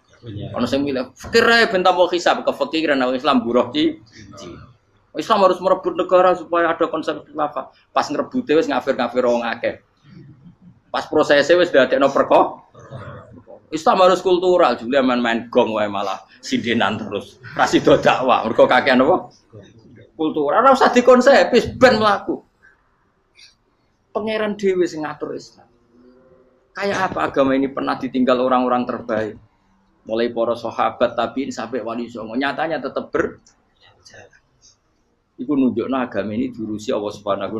Ana sing milih fakir ae ben tambah hisab, kefikiran nek Islam buruh Cina. Islam harus merebut negara supaya ada konsep khilafah. Pas ngrebute wis ngafir-ngafir wong akeh. Pas prosesnya wis dadekno perkara. Islam harus kultural, juga main-main gong wae malah sindenan terus. Rasido dakwah, mergo kakean apa? Kultural, ora usah dikonsep, ben mlaku. Pangeran dhewe sing ngatur Islam. Kayak apa agama ini pernah ditinggal orang-orang terbaik? Mulai para sahabat tabiin sampai wali songo, nyatanya tetap iku nunjukno agama ini diurusi Allah Subhanahu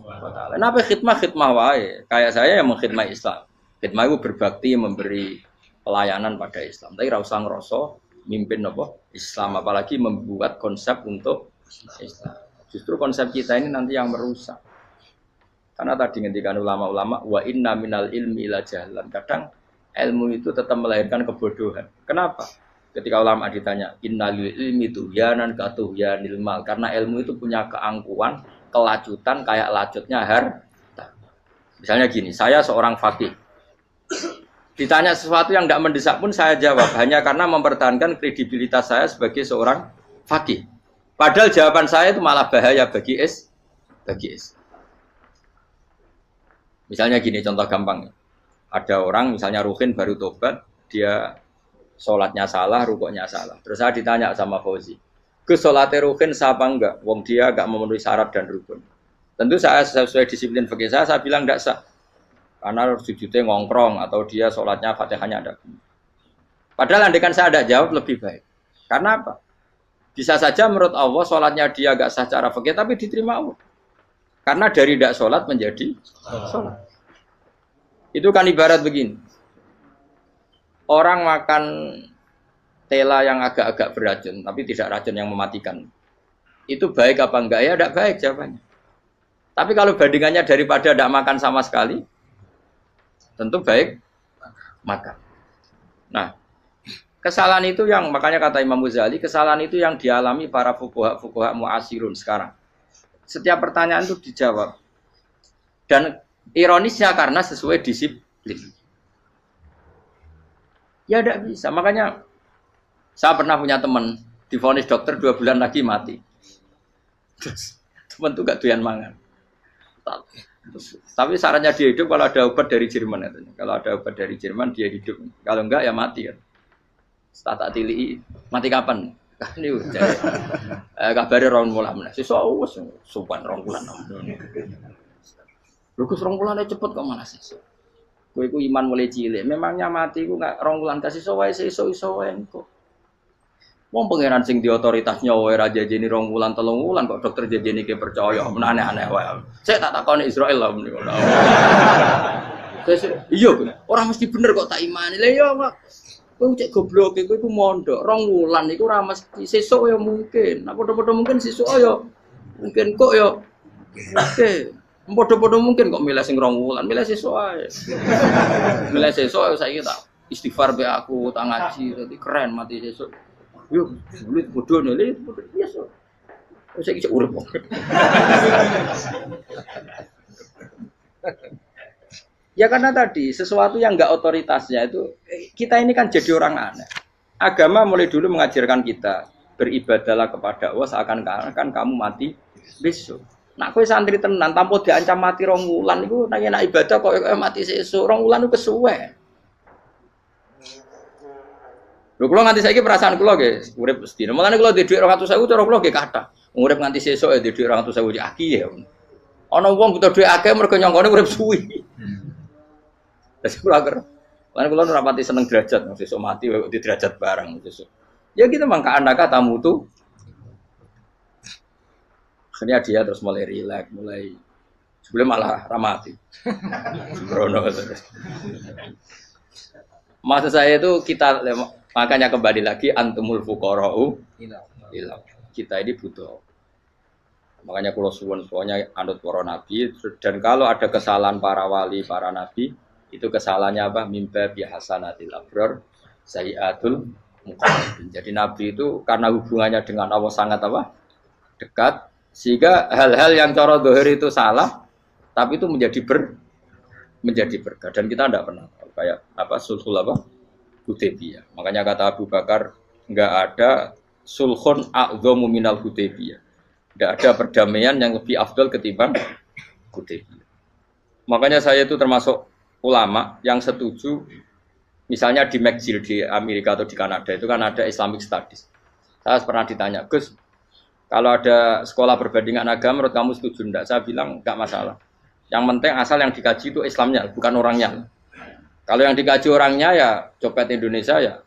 wa taala. Napa khidmah wae. Kayak saya yang mengkhidmati Islam. Khidmah itu berbakti memberi pelayanan pada Islam. Tapi ra usah ngrasa mimpin apa Islam, apalagi membuat konsep untuk Islam. Justru konsep kita ini nanti yang merusak. Karena tadi ngendikan ulama-ulama wa inna minal ilmi ila jahlan. Kadang ilmu itu tetap melahirkan kebodohan. Kenapa? Ketika ulama ditanya innalil ilmi tuhyanan katuhyanil mal, karena ilmu itu punya keangkuhan, kelacutan kayak lacutnya harta. Misalnya gini, saya seorang faqih. Ditanya sesuatu yang tidak mendesak pun saya jawab hanya karena mempertahankan kredibilitas saya sebagai seorang faqih. Padahal jawaban saya itu malah bahaya bagi is. Misalnya gini, contoh gampang. Ada orang misalnya Ruhin baru tobat, dia sholatnya salah, rukuknya salah. Terus saya ditanya sama Fauzi, ke sholatnya Ruhin sah apa enggak? Wong dia enggak memenuhi syarat dan rukun. Tentu saya sesuai disiplin fikih saya bilang enggak sah. Karena sujudnya ngongkrong atau dia sholatnya fatihahnya ada. Padahal andaikan saya ada jawab lebih baik. Karena apa? Bisa saja menurut Allah sholatnya dia enggak sah secara fikih tapi diterima Allah. Karena dari tidak sholat menjadi sholat. Itu kan ibarat begini. Orang makan tela yang agak-agak beracun, tapi tidak racun yang mematikan. Itu baik apa enggak? Ya tidak baik jawabannya. Tapi kalau bandingannya daripada tidak makan sama sekali, tentu baik makan. Nah, kesalahan itu yang, makanya kata Imam Ghazali, kesalahan itu yang dialami para fuqaha mu'asirun sekarang. Setiap pertanyaan itu dijawab. Dan ironisnya karena sesuai disiplin. Ya tidak bisa. Makanya saya pernah punya teman divonis dokter 2 bulan lagi mati. Terus teman itu gak doyan mangan. Tapi sarannya dia hidup kalau ada obat dari Jerman. Kalau ada obat dari Jerman dia hidup. Kalau enggak ya mati kan. Tak tili mati kapan? Kan itu kabarnya rong bulan. Sesuk wis sopan rong bulan. Lho Gus rong bulan cepet kok mana sesuk. Kowe iku iman mulai cilik. Memangnya mati iku enggak rong bulan kasih wae sesuk iso wae kok. Wong pangeran sing di otoritasnya wae ra jajeni rong bulan 3 bulan kok dokter jajeni ke percaya. Men aneh-aneh wae. Saya tak takoni Israel lah menika. Iya, ora mesti bener kok tak imani. Lah iya kok. Kowe cek goblok kowe iku mondok 2 wulan iku ora mesti sesuk ya mungkin. Nek padha-padha mungkin sesuk ya mungkin kok ya. Oke. Padha-padha mungkin kok milih sing 2 wulan, milih sesuk ae. Milih sesuk saiki tak istighfar be aku, tak ngaji dadi keren mati sesuk. Yo, sulit bodoh nih, biasa. Saya kisah urip kok. Ya karena tadi sesuatu yang enggak otoritasnya itu kita ini kan jadi orang aneh. Agama mulai dulu mengajarkan kita beribadahlah kepada Allah seakan-akan kamu mati besok. Nak kowe santri tenan tanpa diancam mati 2 wulan iku nek ibadah kok mati sesuk 2 wulan iku kesuwe. Lho kula nganti saiki perasaan kula nggih urip sedina. Mulane kula ndek dhuwit 200.000 cara kula nggih kathah. Urip nganti sesuk ya ndek dhuwit 200.000 aki ya. Ana wong butuh dhuwit akeh mergo nyongkone urip suwi. Wis kula ker. Lan kula ora pati seneng derajat, sesuk mati kok di derajat bareng sesuk. Ya gitu mangka anaka tamu tuh. Akhirnya dia terus mulai rileks, mulai sebelum malah ramati. Sembrono terus. Maksud saya itu kita makanya kembali lagi antumul fuqara'u ila. Kita ini butuh. Makanya kalau suwun semuanya anut para nabi dan kalau ada kesalahan para wali, para nabi itu kesalahannya apa? Mimba bihasanatil abrar sayyatul muqarrabin. Jadi nabi itu karena hubungannya dengan Allah sangat apa? Dekat sehingga hal-hal yang cara zahir itu salah tapi itu menjadi berkah dan kita tidak pernah kayak apa sulhul apa Hudaybiyah. Makanya kata Abu Bakar enggak ada sulhun a'dhamu minal Hudaybiyah. Enggak ada perdamaian yang lebih afdal ketimbang Hudaybiyah. Makanya saya itu termasuk ulama yang setuju misalnya di McGill di Amerika atau di Kanada itu kan ada Islamic Studies. Saya pernah ditanya, "Gus, kalau ada sekolah perbandingan agama menurut kamu setuju enggak?" Saya bilang enggak masalah. Yang penting asal yang dikaji itu Islamnya, bukan orangnya. Kalau yang dikaji orangnya ya copet Indonesia ya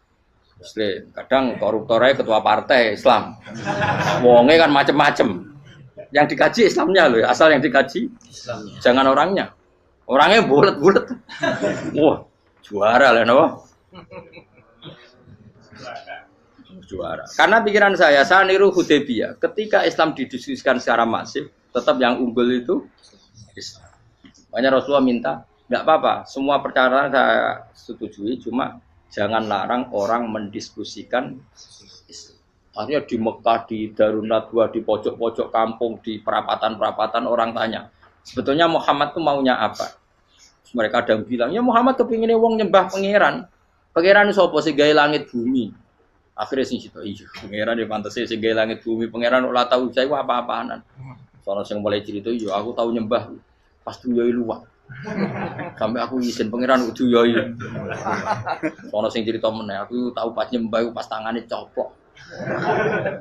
Muslim. Kadang koruptornya ketua partai Islam. Wonge kan macem-macem. Yang dikaji Islamnya loh, asal yang dikaji Islamnya. Jangan orangnya. Orangnya bulet-bulet. Wah, juara lah no. Juara. Karena pikiran saya niru Hudaybiyah. Ketika Islam didiskusikan secara masif, tetap yang unggul itu Islam. Makanya Rasulullah minta, enggak apa-apa, semua perkara saya setujui, cuma jangan larang orang mendiskusikan Islam. Artinya di Mekah, di Darun Nadwa, di pojok-pojok kampung, di perapatan-perapatan orang tanya, sebetulnya Muhammad itu maunya apa? Terus mereka ada yang bilang, ya Muhammad kepinginnya wong nyembah pangeran. Pangeran itu apa sih? Gaya langit bumi. Akhirnya sing situ, iya pangeran ya pantas sih gaya langit bumi. Pangeran ulah tahu saya apa-apaanan. Soalnya yang mulai cerita, iya aku tahu nyembah. Pas tuh yoi luwak. Sampai aku izin pangeran udah yoi. Soalnya yang cerita mana, aku tahu pas nyembah, pas tangannya copok.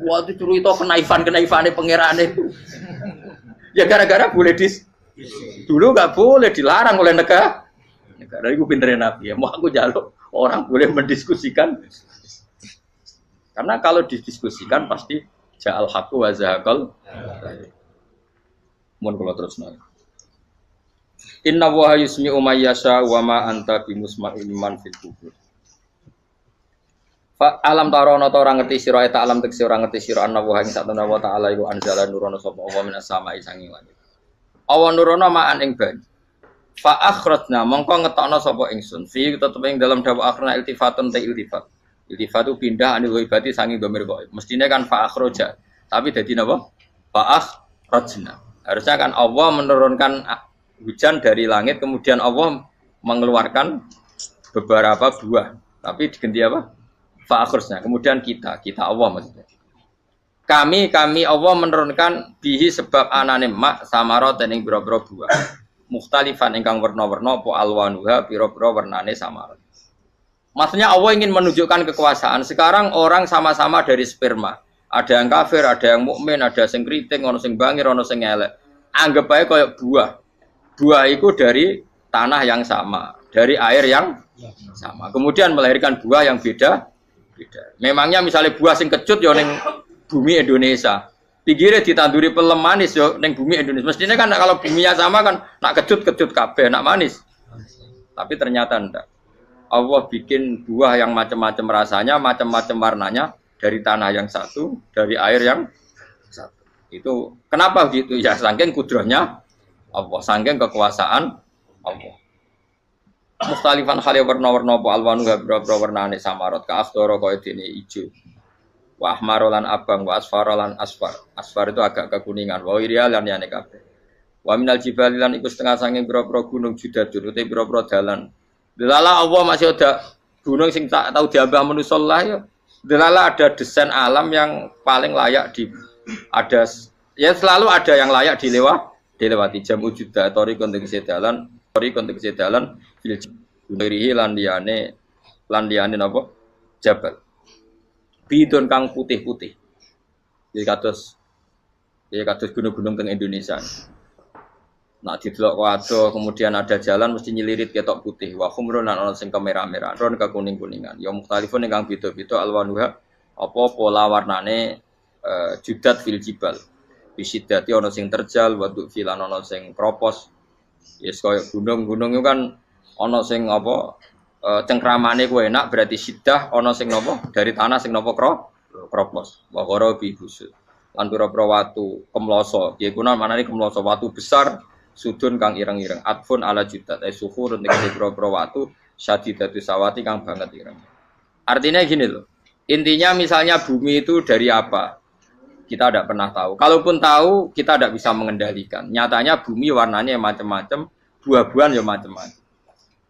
Wah itu cerita kenaifan-kenaifannya pangerannya. Ya gara-gara boleh dulu nggak boleh dilarang oleh negara. Negara itu pinterin Nabi ya. Mau aku jaluk orang boleh mendiskusikan. Karena kalau didiskusikan pasti ja'al haqqu wa zahaqal. Mohon kalau terus nanya. Inna wa yusmi'u may yasha wa ma anta bimusma'il man fil kubur. Fa alam tarono ta ora ngerti sira eta alam tekse ora ngerti sira anna wa ing satuna wa ta'ala iku anzala nurono sapa Allah minas sama'i sanging langit. Awan nurono ma'an ing banyu. Fa akhrajna mongko ngetokno sapa ingsun fi tetep ing dalam dawa akhirna iltifatun ta iltifat. Iltifat itu pindah anil ghaibati sanging dhamir ghaib. Mestine kan fa akhraja, tapi dadi napa? Fa akhrajna. Harusnya kan Allah menurunkan hujan dari langit kemudian Allah mengeluarkan beberapa buah. Tapi diganti apa? Fa akhrajna. Kemudian kita Allah maksudnya. Kami Allah menurunkan bihi sebab anane mak samarat ing boro-boro buah. Mukhtalifan ingkang werna-werna apa alwanuha pira-pira wernane samarat. Maksudnya Allah ingin menunjukkan kekuasaan. Sekarang orang sama-sama dari sperma. Ada yang kafir, ada yang mukmin, ada yang kriting, ono sing bangir, ono sing elek. Anggap aja kayak buah. Buah itu dari tanah yang sama, dari air yang sama. Kemudian melahirkan buah yang beda. Memangnya misalnya buah sing kecut ya ning bumi Indonesia. Pinggirnya ditanduri pelem manis yo ning bumi Indonesia. Mestinya kan kalau buminya sama kan nak kecut kabeh, nak manis. Tapi ternyata enggak. Allah bikin buah yang macam-macam rasanya, macam-macam warnanya dari tanah yang satu, dari air yang satu. Itu kenapa gitu? Ya saking kudrahnya Allah, saking kekuasaan Allah. Mustalifan khali warna-warna apa alwanu habra-habra warnane samarat ka afdara kaya dene ijo. Wa ahmarolan abang wa asfarolan asfar. Asfar itu agak kekuningan, wa irial lan yane kabeh. Wa minal jibali lan iku setengah saking pira-pira gunung judadun uta pira-pira dalan. Delala Allah masih ada gunung sing tak tahu diambah manusa lah ya. Delala ada desain alam yang paling layak ada ya selalu ada yang layak dilewati jam wujuda tori konteks dalan fil jibri lan liyane napa jabal. Bidon kang putih-putih. Jadi kados gunung-gunung teng Indonesia. Nah didelok waduh kemudian ada jalan mesti nyelirit ketok putih wa khumrun lan ana sing kemerah-merah ron ke kuning-kuningan ya mukhtalifun ingkang beda-beda alwanuha apa pola warnane judat fil jibal bisidati ana sing terjal wa filan ana sing kropos yes kaya gunung-gunung itu kan ana sing apa cengkramane ku enak berarti sidah ana sing napa dari tanah sing napa kropos wa qarabi busud lan pira-pira watu kemloso ya kuna manane kemloso watu besar sudun kang ireng-ireng atfun ala judat suhur nek pira-pira watu syadidatu sawati kang banget ireng. Artinya gini loh. Intinya misalnya bumi itu dari apa? Kita tidak pernah tahu. Kalaupun tahu, kita tidak bisa mengendalikan. Nyatanya bumi warnanya macam-macam, buah-buahan ya macam-macam.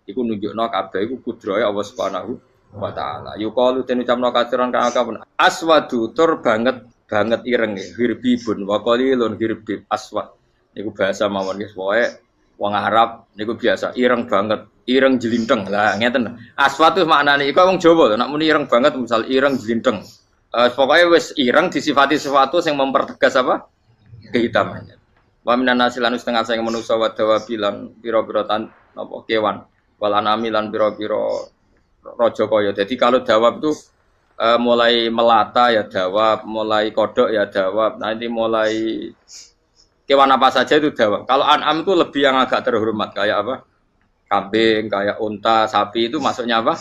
Iku nunjukno kabeh iku kudrahe Allah Subhanahu wa taala. Yuqalu den ucapno kasiran kang akeh aswadu tur banget ireng hirbibun wa qalilun hirbib aswad. Niku bahasa mawon guys, pokoke wong Arab niku biasa ireng banget, ireng jelinteng. Lah ngeten. Aswad itu maknane iku wong Jawa lho, nek muni ireng banget misal ireng jelinteng. Pokoknya wis ireng disifati sesuatu yang mempertegas apa? Kehitamannya. Wa minan nasilan setengah saya manusa wa dawabilan pira-pira napa kewan. wal anami lan pira-pira raja kaya. Jadi kalau dawab itu mulai melata ya dawab, mulai kodok ya dawab, nanti mulai kewan apa saja itu dawab. Kalau an'am itu lebih yang agak terhormat kayak apa? Kambing, kayak unta, sapi itu masuknya apa?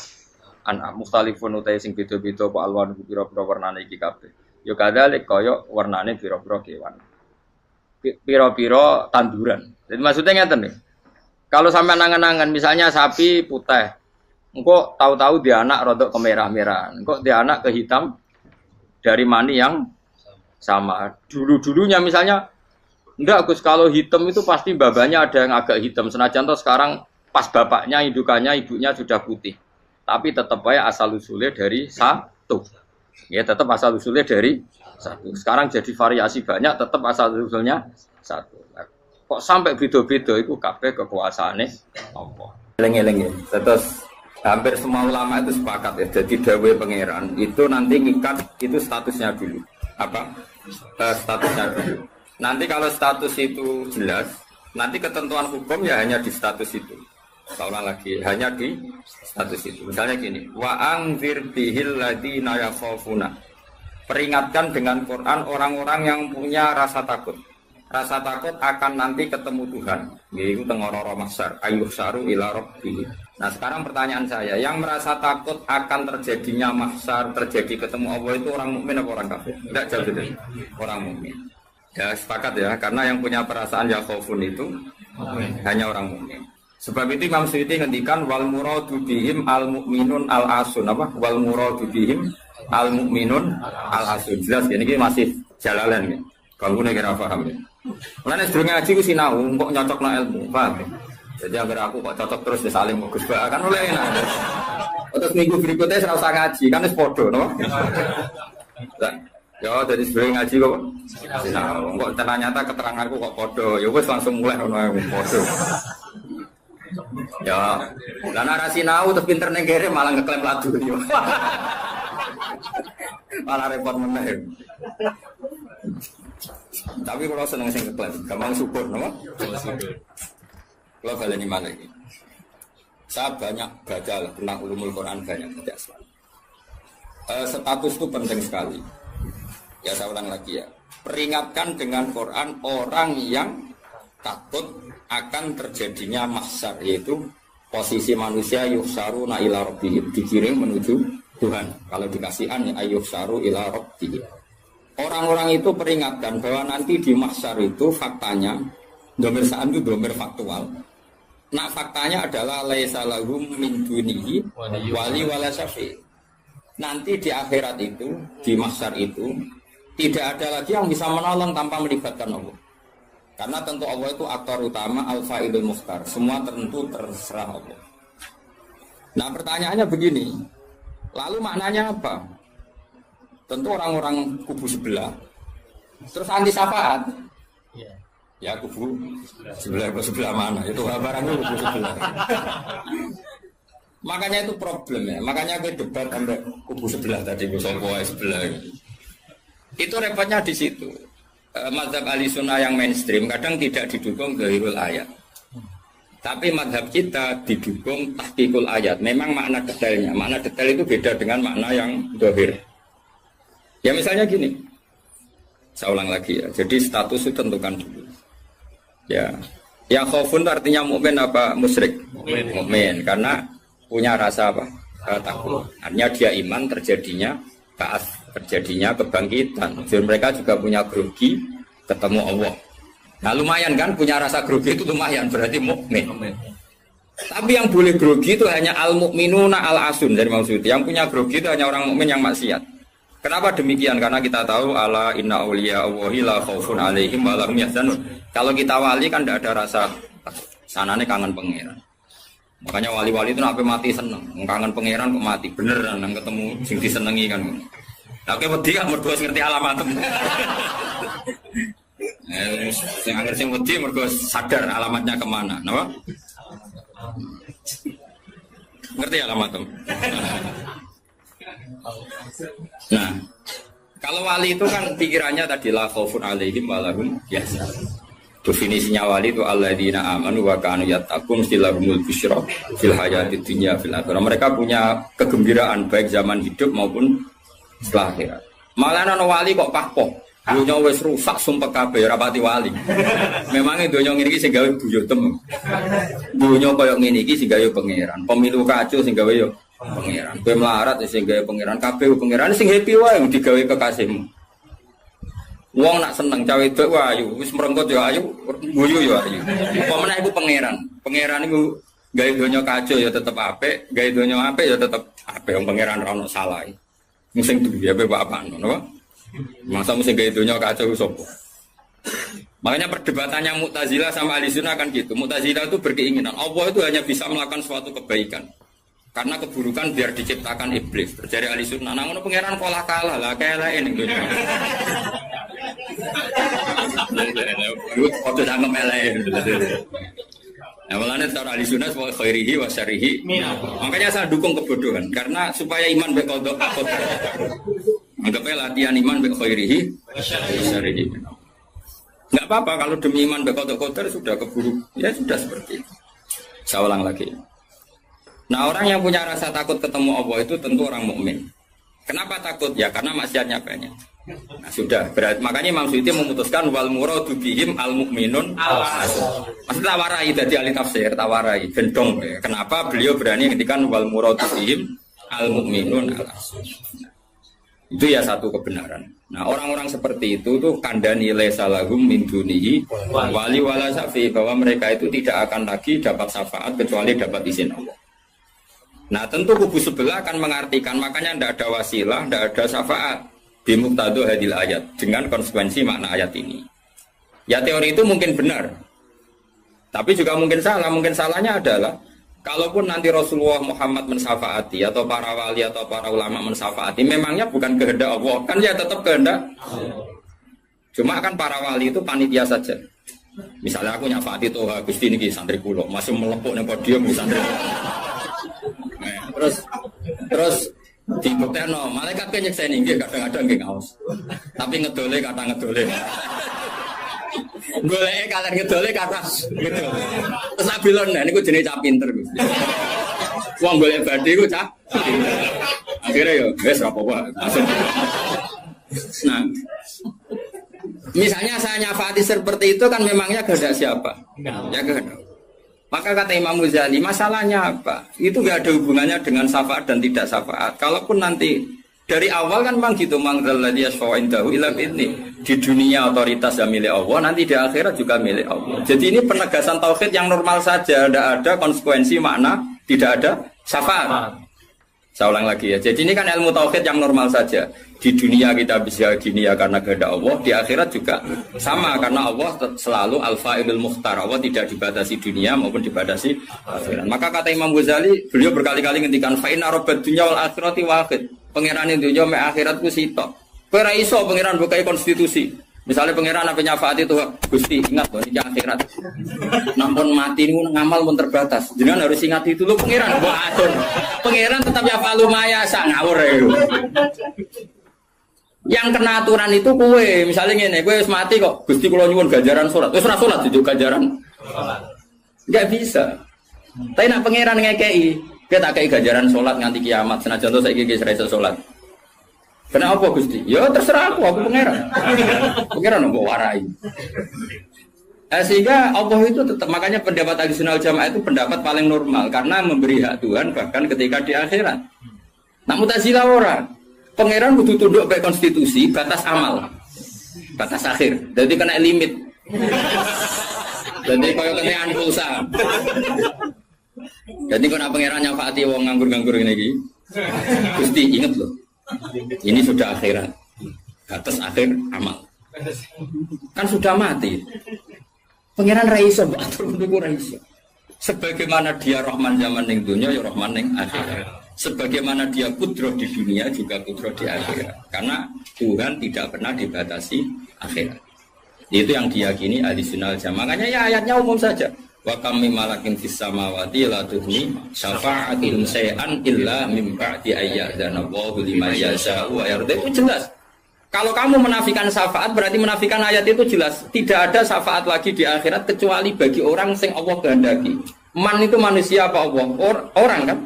An'am. Mukhtalifun utai sing beda-beda apa alwan pira-pira warnane iki kabeh. Ya kadzalik kaya warnane pira-pira kewan. Pira-pira tanduran. Jadi maksudnya ngeten nih. Kalau sampai nangan-nangan misalnya sapi putih, engko tahu-tahu dia anak rodok kemerah-merahan, engko dia anak ke hitam dari mani yang sama. Dulu-dulunya misalnya enggak Gus, kalau hitam itu pasti babanya ada yang agak hitam. Senajan toh sekarang pas bapaknya, indukannya, ibunya sudah putih. Tapi tetap aja asal usulnya dari satu. Ya tetap asal usulnya dari satu. Sekarang jadi variasi banyak, tetap asal usulnya satu. Kok sampai beda-beda itu kabeh kekuasaane Allah. Eling-eling ya. Terus hampir semua ulama itu sepakat ya. Jadi dawuh pangeran itu nanti ngikat itu statusnya dulu. Apa? Statusnya dulu. Nanti kalau status itu jelas, nanti ketentuan hukum ya hanya di status itu. Seolah lagi hanya di status itu. Misalnya gini, wa anzir bihil ladina yakhafuna. Peringatkan dengan Quran orang-orang yang punya rasa takut. Rasa takut akan nanti ketemu Tuhan. Yaitu tengororo mahsyar, ayyuh saru ila rabbih. Nah, sekarang pertanyaan saya, yang merasa takut akan terjadinya mahsyar, terjadi ketemu Allah itu orang mukmin apa orang kafir? Tidak jauh itu. Orang mukmin. Ya sepakat ya, karena yang punya perasaan yakhafun itu hanya orang mukmin. Sebab itu Imam Suyuti ngendikan wal muradu bihim al mukminun al asun apa? Wal muradu bihim al mukminun al asun. Jelas ya, ini masih jalalan ya. Kalau gue kira paham ya. Mulane sedurunge ngaji ku sinau kok nyocokno ilmu, paham ya? Jadi agar aku kok cocok terus ya saling bagus bae kan oleh enak. Terus minggu berikutnya ora usah ngaji, kan wis padha no. Ya, dari sebelum ngaji kok. Nah, kok ternyata keteranganku kok podo. Ya wis langsung mulai ono podo. Ya, lah narasi nau terus pinter ning kere malah ngeklaim ladu yo. Malah repot meneh. Tapi kalau seneng sing ngeklaim, gampang syukur, no? Kalau baleni malah iki. Saya banyak baca tentang ulumul Quran banyak tidak selalu. Status itu penting sekali. Ya saya ulang lagi ya. Peringatkan dengan Quran orang yang takut akan terjadinya mahsyar, yaitu posisi manusia yuhsaruna ila rabbihim, dikirim menuju Tuhan. Kalau dikasih an ya yuhsaru ila rabbihim. Orang-orang itu peringatkan bahwa nanti di mahsyar itu faktanya dhamir sa'an itu dhamir faktual. Nah faktanya adalah laisa lahum min dunihi wali wala syafi'. Nanti di akhirat itu, di mahsyar itu tidak ada lagi yang bisa menolong tanpa melibatkan Allah. Karena tentu Allah itu aktor utama al-fa'ilul mukhtar. Semua tentu terserah Allah. Nah pertanyaannya begini. Lalu maknanya apa? Tentu orang-orang kubu sebelah. Terus anti syafaat. Ya kubu sebelah mana? Itu barangnya kubu sebelah. Makanya itu problem ya. Makanya gue debat sampai kubu sebelah tadi. Gue sebelah. Itu repotnya di situ. Mazhab ahli sunnah yang mainstream kadang tidak didukung zahirul ayat. Tapi mazhab kita didukung tahqiqul ayat. Memang makna detailnya. Makna detail itu beda dengan makna yang zahir. Ya misalnya gini. Saya ulang lagi ya. Jadi status itu tentukan dulu. Ya. Yang khaufun artinya mukmin apa musyrik? Mukmin. Karena punya rasa apa? Takut. Artinya dia iman terjadinya ba'ats, terjadinya kebangkitan. Jadi mereka juga punya grogi ketemu Allah. Nah lumayan kan punya rasa grogi itu lumayan berarti mukmin. Tapi yang boleh grogi itu hanya al mukminuna al asun dari maksud. Yang punya grogi itu hanya orang mukmin yang maksiat. Kenapa demikian? Karena kita tahu ala inna auliya Allahi la khaufun alaihim wa lahum yahzanun. Kalau kita wali kan tidak ada rasa sanane kangen pangeran. Makanya wali-wali itu sampai mati seneng, kangen pangeran kok mati beneran nang ketemu sing disenengi kan. Tapi wedi kan mergo ngerti alamat. Sing anger sing wedi mergo sadar alamatnya kemana, napa? Ngerti alamat. Nah, kalau wali itu kan pikirannya tadi la khaufun alaihim wa lahum yahzanun. Definisinya wali itu alladzina amanu wa kanu yattaqun istilahumul busyra fil hayatid dunya fil akhirah. Mereka punya kegembiraan baik zaman hidup maupun setelah akhirat. Malah ana wali kok pahpoh. Dunya wis rusak sumpah kabeh ora pati wali. Memangnya dunya ngene iki sing gawe buyutem. Dunya koyo ngene iki sing gawe pangeran. Pemilu kacau sing gawe yo pangeran. Kowe melarat sing gawe pangeran, kabeh pangeran sing happy wae digawe kekasihmu. Wong nak seneng cawe wedok wae ayu, wis merengkot yo ayu, guyu yo ayu. Apa meneh iku pangeran. Pangeran iku gawe donya kacau ya tetep apik, gawe donya apik ya tetep apik. Wong pangeran ora ono salah. Sing duwe ape apa ngono. Masa mesti gawe donya kacau sapa? Makanya perdebatannya Mu'tazilah sama Ahlussunnah kan gitu. Mu'tazilah itu berkeinginan Allah itu hanya bisa melakukan suatu kebaikan. Karena keburukan biar diciptakan iblis. Terjadi Ahlussunnah. Nah, ngono pangeran pola kalah lah kayak lain gitu. Waktu jangan melain. Nah, malahnya secara Ahlussunnah sebagai khairihi wa syarihi. Makanya saya dukung kebodohan karena supaya iman bekodok. Anggapnya latihan iman bekoirihi, syarihi. Enggak apa-apa kalau demi iman bekodok-kodok sudah keburu. Ya sudah seperti itu. Saya ulang lagi. Nah, orang yang punya rasa takut ketemu Allah itu tentu orang mukmin. Kenapa takut? Ya karena maksiatnya banyak. Nah, sudah berarti makanya Imam Suyuti memutuskan wal muradu bihim al mukminun maksud tawarai dari ahli tafsir tawarai gendong ya. Kenapa beliau berani ngendikan wal muradu bihim al mukminun itu ya satu kebenaran. Nah, orang-orang seperti itu tuh kandani laisa-lahum min dunihi wali wala syafi bahwa mereka itu tidak akan lagi dapat syafaat kecuali dapat izin Allah. Nah, tentu kubu sebelah akan mengartikan makanya tidak ada wasilah, tidak ada syafaat bimuqtadu hadil ayat dengan konsekuensi makna ayat ini. Ya teori itu mungkin benar. Tapi juga mungkin salah. Mungkin salahnya adalah kalaupun nanti Rasulullah Muhammad mensyafaati atau para wali atau para ulama mensyafaati, memangnya bukan kehendak Allah, kan ya tetap kehendak. Cuma kan para wali itu panitia saja. Misalnya aku nyafaati Toha Gusti niki santri kula, masih melepuk nang podium santri. Terus dibuktekno malaikat ke nyekseni nggih kadang-kadang nggih ngaos. Tapi ngedole kata ngedole. Goleke kalian ngedole kata ngedole. Terus abilon niku jenenge cah pinter Gusti. Wong golek badhe iku cah. Akhirnya yo wis ora apa-apa. Nah, misalnya saya nyafati seperti itu kan memangnya kehendak siapa? Ya kehendak. Maka kata Imam Ghazali, masalahnya apa? Itu gak ada hubungannya dengan syafaat dan tidak syafaat. Kalaupun nanti dari awal kan memang gitu, mangzalladzi yashfa'u indahu illa bi'idznih. Di dunia otoritas yang milik Allah, nanti di akhirat juga milik Allah. Jadi ini penegasan tauhid yang normal saja, tidak ada konsekuensi makna, tidak ada syafaat. Saya ulang lagi ya. Jadi ini kan ilmu tauhid yang normal saja. Di dunia kita bisa gini ya karena kehendak Allah, di akhirat juga sama karena Allah selalu al-fa'ilul mukhtar. Allah tidak dibatasi dunia maupun dibatasi akhirat. Maka kata Imam Ghazali, beliau berkali-kali ngendikan fa inna rabbad dunya wal akhirati wahid. Pangeran dunya mek akhirat ku sitok. Kowe ora iso pangeran bukai konstitusi. Misalnya pangeran apa nyafaati itu Gusti ingat loh ini akhirat. Nampun mati niku ngamal pun terbatas. Jangan harus ingat itu lu pangeran batur. Pangeran tetap ya falu maya sak ngawur itu. Yang kena aturan itu kue, misalnya ngene, kue wis mati kok Gusti kula nyuwun ganjaran salat. Wis ora salat juga ganjaran. Enggak bisa. Tapi nak pangeran ngekei, kita tak kei ganjaran salat nganti kiamat. Senajan to saiki wis ora iso salat. Kenapa Gusti? Ya terserah aku pangeran. Pangeran mbok warai. Sehingga Allah itu tetap, makanya pendapat Ahlussunnah Jamaah itu pendapat paling normal karena memberi hak Tuhan bahkan ketika di akhirat. Nah, Mu'tazilah ora. Pangeran kudu tunduk baik konstitusi, batas amal. Batas akhir. Jadi kena limit. Jadi koyo kenean pulsa. Jadi kena pangeran nyafaati wong nganggur-nganggur ngene iki. Gusti inget loh. Ini sudah akhirat. Batas akhir amal. Kan sudah mati. Pangeran ra iso atur niku ra iso. Sebagaimana dia Rahman zaman ning dunya ya Rahman ning akhirat. Sebagaimana dia kudroh di dunia juga kudroh di akhirat. Karena Tuhan tidak pernah dibatasi akhirat. Itu yang diyakini Ahlussunnah Jamaah. Makanya ya ayatnya umum saja. Wa kam mim malakin fis samawati la tuhni syafa'atihim shay'an illa mim ba'di ayyadzana Allahu liman yasha'u wa yarda. Itu jelas. Kalau kamu menafikan syafaat berarti menafikan ayat itu jelas. Tidak ada syafaat lagi di akhirat kecuali bagi orang sing Allah kehendaki. Man itu manusia apa Allah? Orang kan?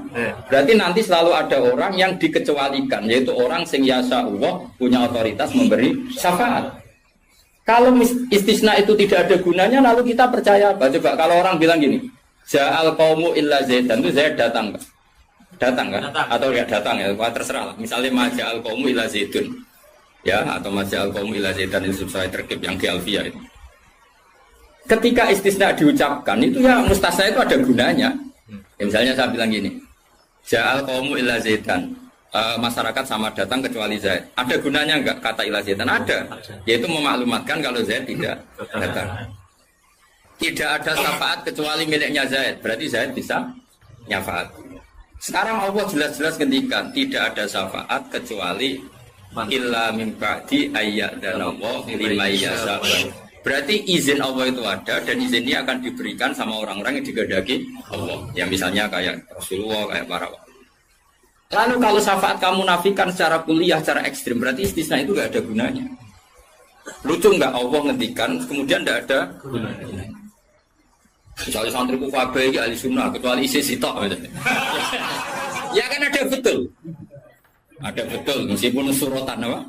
Berarti nanti selalu ada orang yang dikecualikan, yaitu orang sing yasa Allah punya otoritas memberi syafaat. Kalau istisna itu tidak ada gunanya, lalu kita percaya apa? Coba kalau orang bilang gini, Ja'al qaumu illa Zaidan, itu Zaid datang kan? Datang kan? Atau tidak datang ya, terserah lah. Misalnya Maja'al qaumu illa Zaidun, ya, atau Maja'al qaumu illa Zaidan, itu saya terkip yang di Alfiyah itu. Ketika istisna diucapkan, itu ya mustasna itu ada gunanya. Ya, misalnya saya bilang gini, Ja'al qaumu illa Zaidan, masyarakat sama datang kecuali Zaid. Ada gunanya enggak kata illa Zaidan? Ada. Yaitu memaklumatkan kalau Zaid tidak datang. Tidak ada syafaat kecuali miliknya Zaid. Berarti Zaid bisa nyafaat. Sekarang Allah jelas-jelas ngendikan tidak ada syafaat kecuali illa min ba'di ayyadallahu liman yasha. Berarti izin Allah itu ada dan izin ini akan diberikan sama orang-orang yang digandaki Allah. Ya misalnya kayak Rasulullah, kayak para wali. Lalu kalau syafaat kamu nafikan secara kuliah, secara ekstrim, berarti istisna itu gak ada gunanya. Lucu nggak Allah ngendikan, kemudian tidak ada gunanya. Misalnya santriku kabeh iki ahli sunnah kecuali isi sitok. Ya kan ada betul. Ada betul meskipun suratan apa?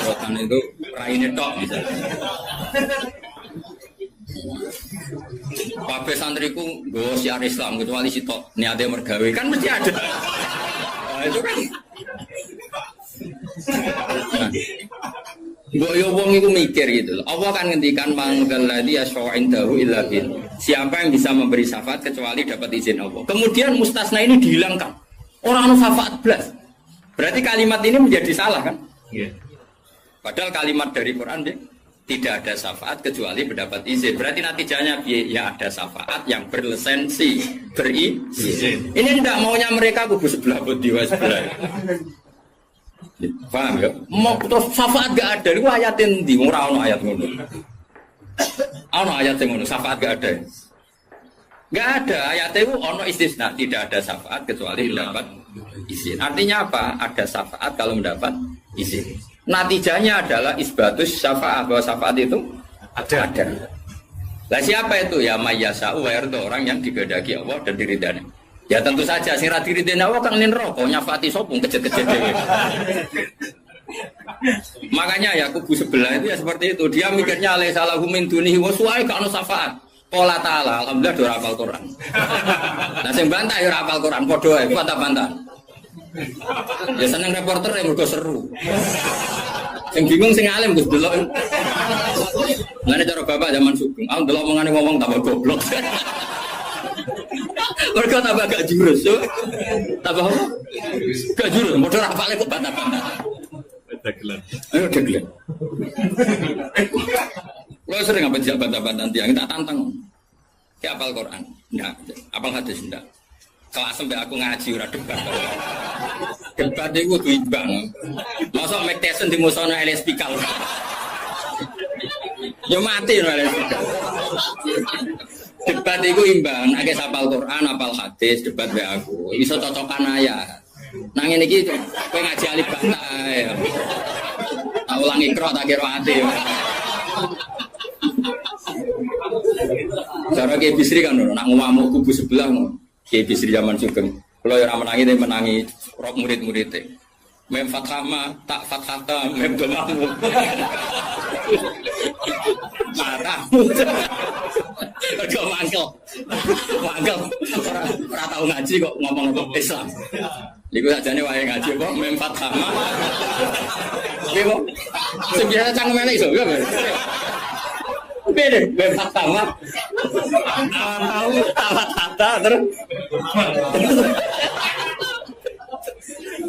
Suratan itu raine tok misalnya. Kabeh santriku nggo syiar Islam kecuali sitok niate mergawe kan mesti ada. Nah, itu kan. Mbok yo wong iku mikir gitu loh. Allah kan ngendikan manggal ladzi yashfa'indahu illa bin. Siapa yang bisa memberi syafaat kecuali dapat izin Allah. Kemudian mustasna ini dihilangkan. Orang anu syafaat belas. Berarti kalimat ini menjadi salah kan? Iya. Padahal kalimat dari Quran dia tidak ada syafaat kecuali mendapat izin. Berarti natijanya ya ada syafaat yang berlisensi, berizin. Ini tidak maunya mereka kubu sebelah bodiwa sebelah. Paham ya? Mau terus syafaat gak ada, itu ayatin di ora ono ayat ngono. Ono ayat ngono, syafaat gak ada. Gak ada ayat itu ono istisna, tidak ada syafaat kecuali mendapat izin. Artinya apa? Ada syafaat kalau mendapat izin. Natijanya adalah isbatus syafaat, bahwa syafaat itu ada. Lah siapa itu? Ya mayyasa'u wa yarda, orang yang digandaki Allah dan diridani. Ya tentu saja sing ra dirideni Allah kang nin neraka nyafati sapa kejet-kejet dhewe. Makanya ya kubu sebelah itu ya seperti itu. Dia mikirnya alaihissalahu min dunihi wa suwae gak ono syafaat. Qala ta'ala, alhamdulillah do hafal Quran. Nah sing bantah ya hafal Quran padha ae, bantah-bantah. Ya seneng reporter yang mergo seru. Sing bingung sing alim Gus delok. Ngene cara bapak zaman Sugeng, aku delok omongane ngomong tambah goblok. Mereka tambah gak jurus, so. Tambah apa? Gak jurus, modal hafalnya kok bantah-bantah. Ayo dagelan. Lo sering apa jak bantah-bantah tiang, tak tantang. Kayak apal Quran, enggak. Apal hadis enggak. Kelas sampai aku ngaji ora debat. Debat itu kudu imbang. Masa Mike Tyson di musono LS Pikal. Ya mati no LS Pikal. Debat itu imbang, agak sapal Quran, apal hadis, debat be aku. Iso cocokan ayat. Nang ngene iki kowe ngaji alif bantah ya. Tak ulangi ikra tak kira ati. Cara Kiai Bisri kan nak ngomong kubu sebelah ngono. Kiai Bisri zaman Sugeng. Kalau ora menangi tapi menangi rok murid-muridnya. Mem fathama tak fathata mem domamu. Matamu. Kok mangkel. Mangkel. Ora tau ngaji kok ngomong Islam. Iku sajane wae ngaji kok mem fathama. Piye kok? Sing biasa cangkeme iso ya. Beda mem fathama. Tahu tata terus.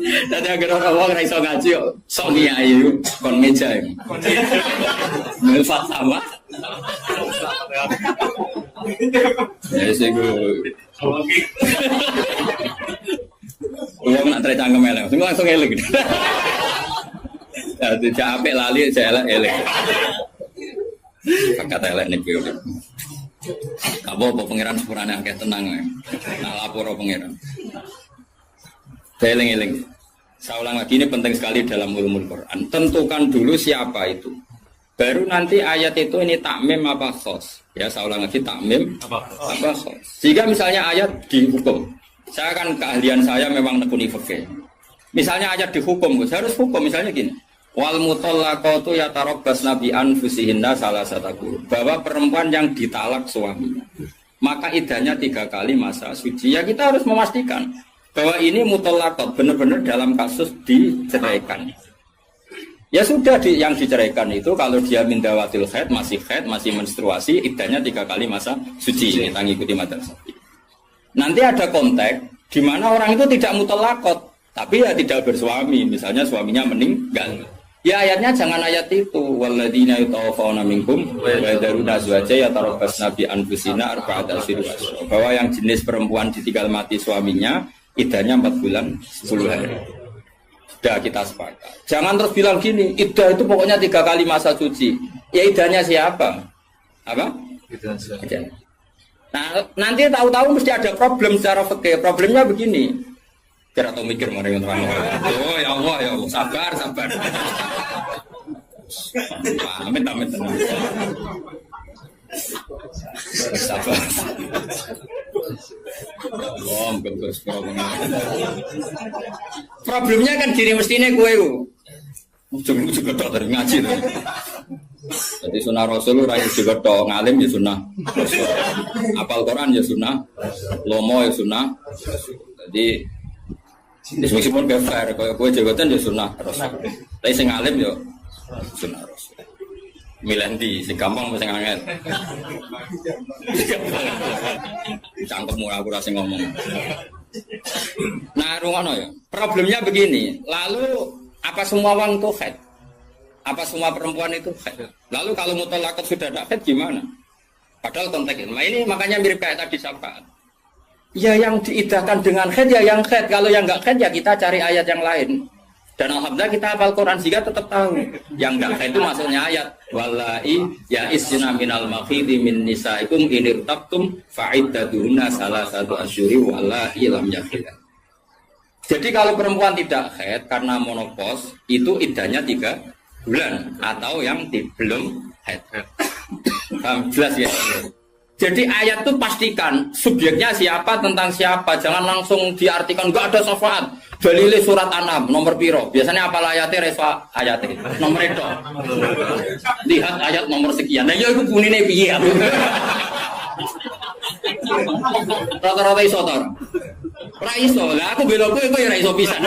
Tadi agar orang iso ngaji kok sok kiai kon meja. Melfat sama. Ya sing go. Wong nak tre cangkem elek, sing langsung elek. Ya tidak apik lali saya elek. Kata elek nek yo. Apa pangeran sepurane akeh tenang. Nah lapor pangeran. Eling-eling. Saya ulang lagi, ini penting sekali dalam ulumul Quran. Tentukan dulu siapa itu. Baru nanti ayat itu ini takmim apa khos. Ya, saya ulang lagi, takmim apa khos. Jika misalnya ayat dihukum, saya kan keahlian saya memang nekuni fikih. Misalnya ayat dihukum, saya harus hukum. Misalnya gini, wal mutallaqatu yatarabbasna bi anfusihinna salasataku. Bahwa perempuan yang ditalak suaminya, maka idahnya 3 kali masa suci. Ya kita harus memastikan bahwa ini mutallaqat benar-benar dalam kasus diceraikan. Ya sudah yang diceraikan itu kalau dia mindawatil haid, masih menstruasi, idahnya 3 kali masa suci. Kita ngikuti madzhab Syafi'i. Nanti ada konteks di mana orang itu tidak mutallaqat, tapi ya tidak bersuami, misalnya suaminya meninggal. Ya ayatnya jangan ayat itu. Walladzina yatawaffawna minkum wa yadharuna azwaja yatarabbasna bi anfusina arba'ata asyhur. Bahwa yang jenis perempuan ditinggal mati suaminya, idahnya 4 bulan 10 hari. Sudah kita sepakat. Jangan terus bilang gini, idah itu pokoknya 3 kali masa suci. Ya idahnya siapa? Apa? Idah. Nah, nanti tahu-tahu mesti ada problem secara fikih. Problemnya begini. Kira atau mikir mari terang. Oh ya Allah, sabar. Amit. Sabar. Problemnya kan diri mestinya gue juga tak dari ngaji tuh. Jadi sunnah Rasul raih juga tok ngalim ya sunnah. Apal Quran ya sunnah. Lomo ya sunnah. Jadi meskipun gak fair, kalau gue jabatan ya sunnah Rasul. Tapi sing ngalim ya sunnah Rasul. Milih di sing gampang sing angel. Cangkemmu aku rasa ngomong. Nah, rungono ya. Problemnya begini. Lalu apa semua orang itu haid? Apa semua perempuan itu haid? Lalu kalau mutallaqat sudah tidak haid gimana? Padahal konteksnya. Nah, ini makanya mirip kayak tadi syafaat. Ya yang diidahkan dengan haid ya yang haid. Kalau yang enggak haid ya kita cari ayat yang lain. Dan alhamdulillah kita hafal Quran sehingga tetap tahu. Yang enggak haid itu maksudnya ayat wallahi ya isna minal makhidi min nisaikum in irtabtum fa'iddatuhunna salasatu asyhuri wallahi lam yahid. Jadi kalau perempuan tidak haid karena menopause itu idahnya 3 bulan atau yang belum haid. Jelas ya. Jadi ayat itu pastikan subjeknya siapa tentang siapa, jangan langsung diartikan enggak ada syafaat. Dalile surat An'am nomor piro? Biasanya apa ayatnya reswa ayatnya nomor itu. Lihat ayat nomor sekian. Nah ya itu bunine piye? Rata-rata iso to. Ora iso. Lah aku bela kowe ya ora iso pisan.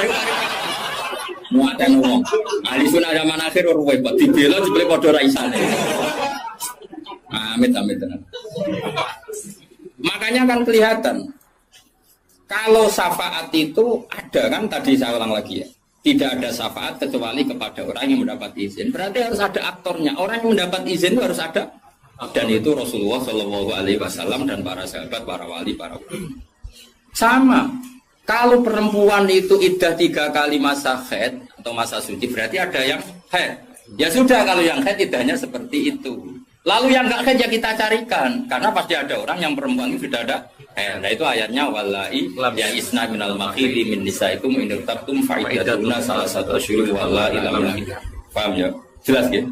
Muatan wong. Ahli sunah zaman akhir ruwet kok dibela jebule padha ra isane. Amit. Makanya kan kelihatan kalau syafaat itu ada kan tadi saya ulang lagi ya. Tidak ada syafaat kecuali kepada orang yang mendapat izin. Berarti harus ada aktornya. Orang yang mendapat izin itu harus ada. Dan itu Rasulullah SAW dan para sahabat, para wali, para wali. Sama. Kalau perempuan itu iddah 3 kali masa haid atau masa suci berarti ada yang haid. Ya sudah kalau yang haid iddahnya seperti itu. Lalu yang enggak haid ya kita carikan karena pasti ada orang yang perempuan itu sudah ada. Nah itu ayatnya wallahi ya isna minal makhili min nisaikum in irtabtum fa'idatuna salah satu asyhur wallahi lam yahid. Paham ya? Jelas ya?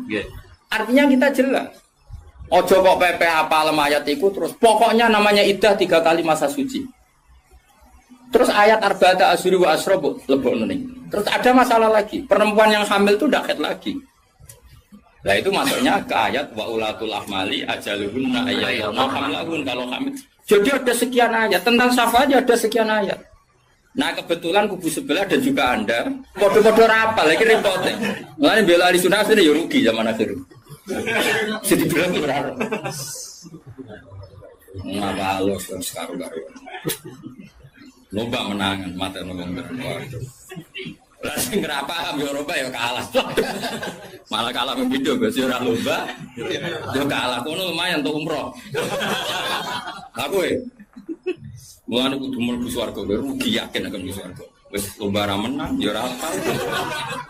Artinya kita jelas. Ojo kok pepe apa ayat itu terus pokoknya namanya iddah 3 kali masa suci. Terus ayat arba'ata asyhur wa asrobu lebokno ning. Terus ada masalah lagi. Perempuan yang hamil itu ndak haid lagi. Nah itu masuknya ke ayat wa ulatul ahmali ajaluhunna ayyatuna hamlahun kalau hamil. Jadi ada sekian ayat tentang syafaat ada sekian ayat. Nah kebetulan kubu sebelah dan juga Anda podo-podo rapal lagi repotnya. Mulane bela ahli sunnah ini ya rugi zaman akhir. Jadi bilang berharap. Ngapa halus sekarang-sekarang. Lomba menangan mata ngomong berkuat. Lah sing ora paham yo Eropa yo kalah. Malah kalah video Gus ora lomba. Yo kalah kono lumayan untuk umroh. Aku mulane kudu mlebu swarga rugi yakin akan mlebu swarga. Wis lomba ra menang yo ora apa.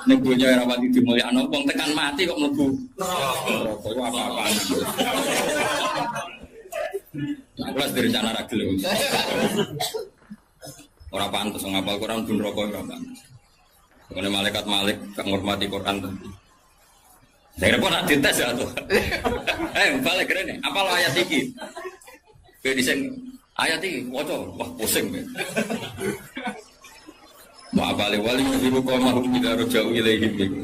Ning donya ora pati dimulyakno wong tekan mati kok mlebu. Kok apa-apaan. Aku wis direncana ra gelem. Ora pantes ngapal Quran ben rokok ora pantes. Mengenai malaikat Malik gak ngormati Quran tadi. Saya kira nak dites ya tuh. Balik keren nih. Apa lo ayat ini? Bedisen ayat ini, wah pusing. Ma balik wali ibu kau mahu tidak jauh ilaihim.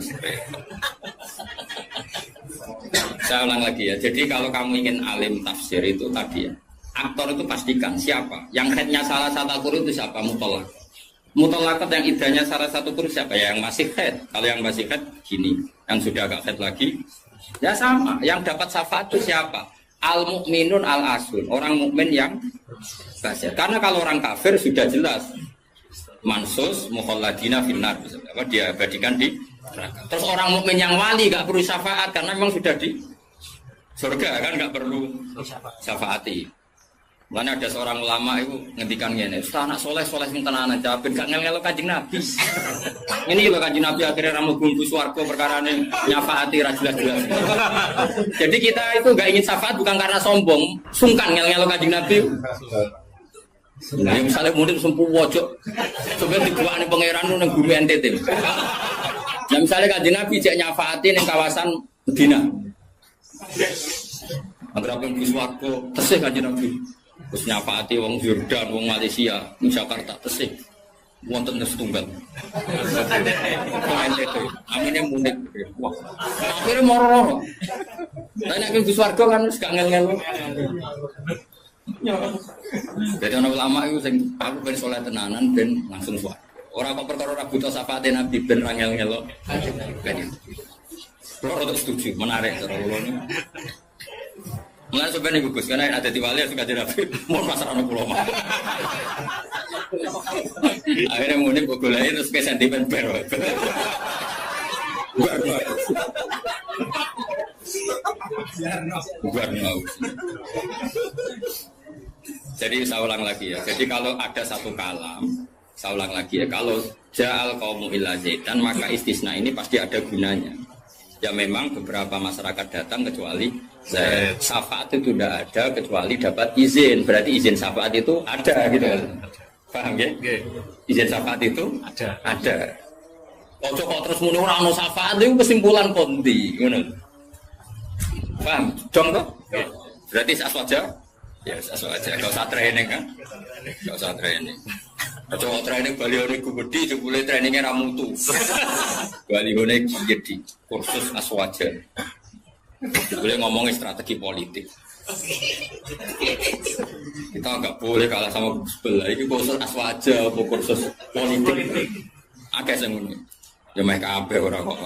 Saya ulang lagi ya. Jadi kalau kamu ingin alim tafsir itu tadi ya. Aktor itu pastikan siapa. Yang headnya salah satu Quran itu siapa? Mutolak. Mutolakat yang idahnya salah satu Quran siapa? Ya, yang masih head. Kalau yang masih head gini. Yang sudah agak head lagi. Ya sama. Yang dapat syafaat itu siapa? Al-mu'minun al-asun. Orang mukmin yang kafir. Karena kalau orang kafir sudah jelas. Mansus mukhalladina finnar. Dia abadikan di neraka. Terus orang mukmin yang wali gak perlu syafaat. Karena memang sudah di surga kan gak perlu syafaati. Mana ada seorang ulama itu ngendikan gini, Ustaz anak soleh sing tenanan jawabin gak ngel-ngelo Kanjeng Nabi. Ini lho Kanjeng Nabi akhirnya ramu bumbu swarga perkarane nyafaati ra jelas-jelas. Jadi kita itu gak ingin syafaat bukan karena sombong, sungkan ngel-ngelo Kanjeng Nabi. Nah, misalnya murid sempu wojok, sebenarnya dibuat nih pangeran nang bumi NTT. Nah misalnya Kanjeng Nabi cek nyafaati ning kawasan Medina. Agar apa yang swarga tesih Kanjeng Nabi. Terus nyafaati wong Jordan, wong Malaysia, di Jakarta tesih. Wonten setunggal. Amine munik. Wah. Akhire moro-moro. Lah nek ke swarga kan wis gak ngel-ngel. Jadi ana ulama iku sing aku ben saleh tenanan ben langsung swarga. Ora kok perkara ora buta syafaate Nabi ben ra ngel-ngel. Kalau untuk setuju, menarik cara ulama. Mulai sebenarnya gugus karena ada di wali suka jadi nabi, mau masalah anak pulau mah. Akhirnya mudik gulai terus ke sentimen baru. Bukan mau. Jadi saya ulang lagi ya. Jadi kalau ada satu kalam, saya ulang lagi ya. Kalau ja'al qaumu illa zaidan maka istisna ini pasti ada gunanya. Ya memang beberapa masyarakat datang kecuali syafaat itu tidak ada kecuali dapat izin. Berarti izin syafaat itu ada gitu. Paham ya? Izin syafaat itu ada. Ojo kok terus muni ora ono syafaat itu kesimpulan kondi, ngono. Paham? Dong toh? Berarti aswaja? Ya aswaja. Enggak usah training kan? Enggak usah training. Ojo training balione gede jebule trainingnya ra mutu. Balione gede kursus aswaja. Boleh ngomongin strategi politik. Kita nggak boleh kalah sama sebelah. Ini kursus aswaja, kursus politik. Agak sembunyi. Ya mereka kabeh orang kok.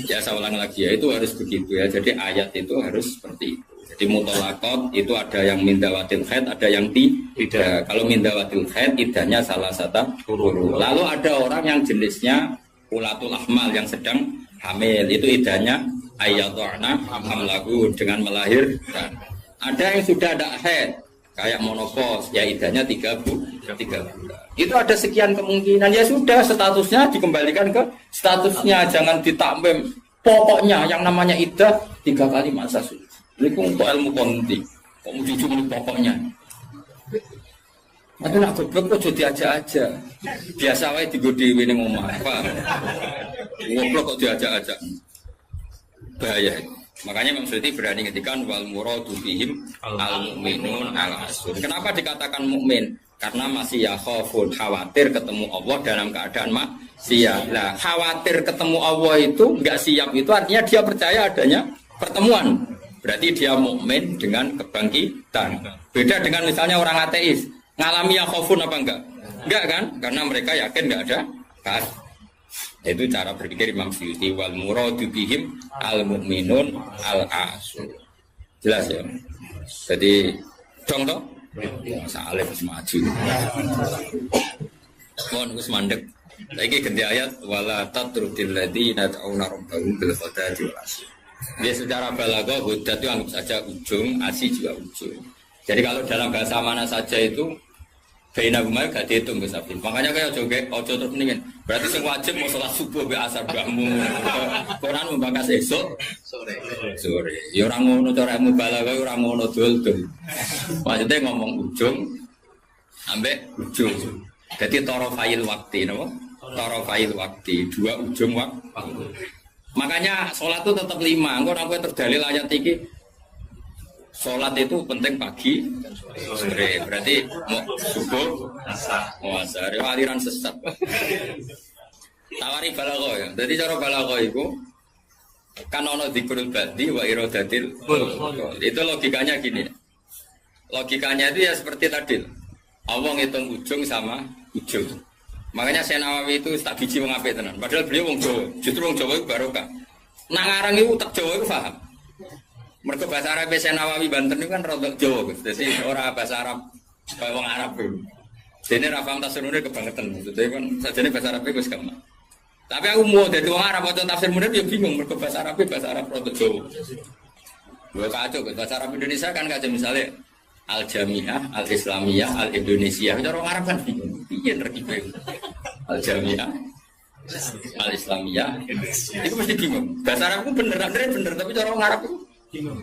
Ya saya ulang lagi ya itu harus begitu ya. Jadi ayat itu harus seperti itu. Jadi mutolakot itu ada yang mindawatil khaid, ada yang tidak. Kalau mindawatil khaid idahnya salah satu huruf. Lalu ada orang yang jenisnya ulatul ahmal yang sedang hamil itu idahnya ayatuna hamlahu dengan melahirkan. Ada yang sudah ada haid kayak monopos ya idahnya 3 bulan. Itu ada sekian kemungkinan ya sudah statusnya dikembalikan ke statusnya jangan ditambahin. Pokoknya yang namanya idah 3 kali masa suci. Itu untuk ilmu konti. Kok mau jujur pokoknya. Tapi nak goblok kok jadi aja. Biasa wae digo dhewe ning omah. Goblok kok diajak-ajak. Bahaya. Makanya Imam Suyuti berani ngetikan wal muradu bihim al mukminun al asun. Kenapa dikatakan mukmin? Karena masih ya khaufun, khawatir ketemu Allah dalam keadaan maksiat. Nah, khawatir ketemu Allah itu enggak siap itu artinya dia percaya adanya pertemuan. Berarti dia mukmin dengan kebangkitan. Beda dengan misalnya orang ateis, ngalami yang khaufun apa enggak? Enggak kan? Karena mereka yakin enggak ada kan. Itu cara berpikir Imam Suyuti wal muradu bihim al mukminun al asun. Jelas ya. Jadi contoh masa alif maju. Mohon Gus mandek. Lagi ganti ayat wala tatrudil ladina ta'una rabbahum bil ghadati wal asy. Dia secara balaghah hudat itu anggap saja ujung, asy juga ujung. Jadi kalau dalam bahasa mana saja itu baina gumai gak dihitung Gus Abdin. Makanya kayak ojo terus mendingin. Berarti sing wajib mau sholat subuh be asar bahmu. Quran membahas esok sore. Ya ora ngono cara mubalaghah ora ngono dul-dul. Maksudnya ngomong ujung ambek ujung. Jadi tarafil waktu napa? tarafail waktu, dua ujung waktu. Makanya sholat itu tetap 5. Engko aku terdalil ayat iki. Sholat itu penting pagi, sore. Berarti mau subuh, asar, aliran sesat. Tawari balaghah ya. Jadi cara balaghah itu kan ono dzikrul badi wa iradatil. Itu logikanya gini. Logikanya itu ya seperti tadi. Allah ngitung ujung sama ujung. Makanya Syekh Nawawi itu tak biji wong apik tenan. Padahal beliau wong Jawa. Justru wong Jawa itu barokah. Nak ngarang itu tak Jawa itu paham. Mergo bahasa Arab Syekh Nawawi Banten itu kan rodok Jawa, Gus. Dadi ora bahasa Arab kaya wong Arab itu. Dene ra paham tafsirune kebangetan. Dadi kan sajane bahasa Arab wis gampang. Tapi aku mau dadi wong Arab waca tafsir munir ya bingung mergo bahasa Arab rodok Jawa. Dua kacau bahasa Arab Indonesia kan kacau misalnya Al-Jami'ah, Al-Islamiyah, Al-Indonesia. Cara orang Arab kan bingung. Piye terkipe? Al-Jami'ah, Al-Islamiyah. Itu mesti bingung. Bahasa Arabku bener, tapi cara orang Arab itu bingung.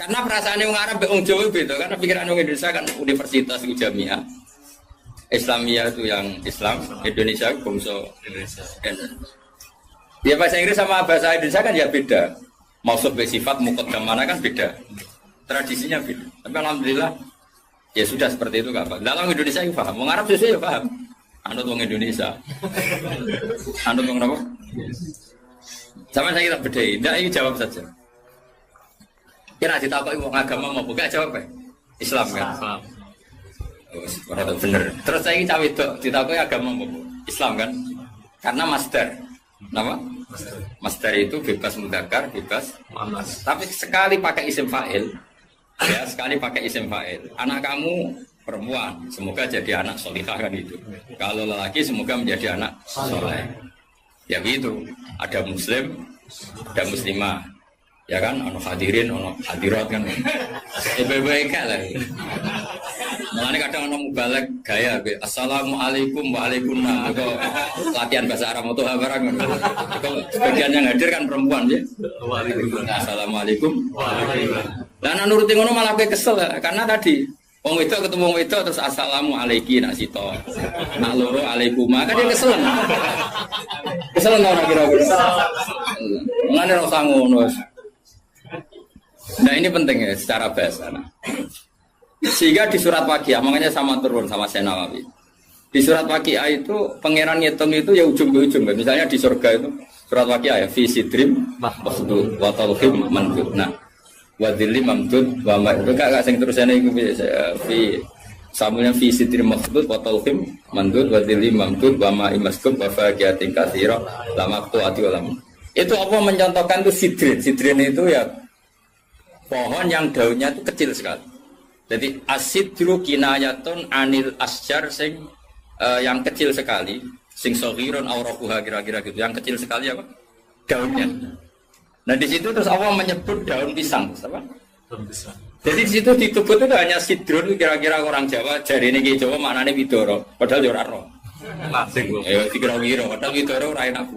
Karena perasaan orang Arab orang Jawa beda. Karena pikiran orang Indonesia kan universitas itu Jami'ah. Islamiyah itu yang Islam, Indonesia itu bangsa Indonesia. Ya bahasa Inggris sama bahasa Indonesia kan ya beda. Maksud bersifat muqaddam mana kan beda. Tradisinya beda. Tapi alhamdulillah ya sudah seperti itu Pak. Dalam Indonesia yang paham. Wong Arab sesuai ya paham. Anut wong Indonesia. Anut wong apa? Sama saya kita bedai. Tidak, ini jawab saja. Kira ditakoki wong agama mau buka jawab Islam kan? Islam. Oh, bener. Terus saya cawe itu ditakoki agama mau Islam kan? Karena master. Nama? Master itu bebas mudzakkar, bebas muannas. Tapi sekali pakai isim fa'il, ya sekali pakai isim fa'il. Anak kamu perempuan, semoga jadi anak solihah kan itu. Kalau lelaki semoga menjadi anak soleh. Ya begitu. Ada muslim, ada muslimah. Ya kan, ono hadirin, ono hadirat kan. Baik-baik lah. Mulane kadang ono mubalek gaya assalamualaikum waalaikumsalam. Kok latihan bahasa Arab atau barang ngono. Sebagian yang hadir kan perempuan ya. Assalamualaikum waalaikumsalam. Lah nek nuruti ngono malah kowe kesel karena tadi wong wedok ketemu wong wedok terus assalamualaikum nak sito. Nak loro alaikuma kan dia kesel. Kesel ora kira-kira. Mulane ora usah ngono. Nah ini penting ya secara bahasa. Sehingga di surat Waqiah, makanya sama turun sama Syekh Nawawi. Di surat Waqiah itu pangeran ngitung itu ya ujung ke ujung. Misalnya di surga itu surat Waqiah ya fi sidrim mahdud wa talhim mandud. Nah, wa dhillim mamdud wa ma itu gak sing terusane iku fi samulnya fi sidrim mahdud wa talhim mandud wa dhillim mamdud wa ma imaskum wa faqiyatin katsira lamaqtu ati walam. Itu apa mencontohkan itu sidrin. Sidrin itu ya pohon yang daunnya itu kecil sekali. Jadi asidru kinayatun anil asjar sing yang kecil sekali, sing sohiron aurakuha kira-kira gitu, yang kecil sekali apa? Daunnya. Nah di situ terus Allah menyebut daun pisang, apa? Daun pisang. Jadi di situ disebut itu hanya sidrun kira-kira orang Jawa, jari ini Jawa maknanya widoro, padahal yo ora ro. Asing lho. Ayo dikira-kira, padahal widoro ora enak buat.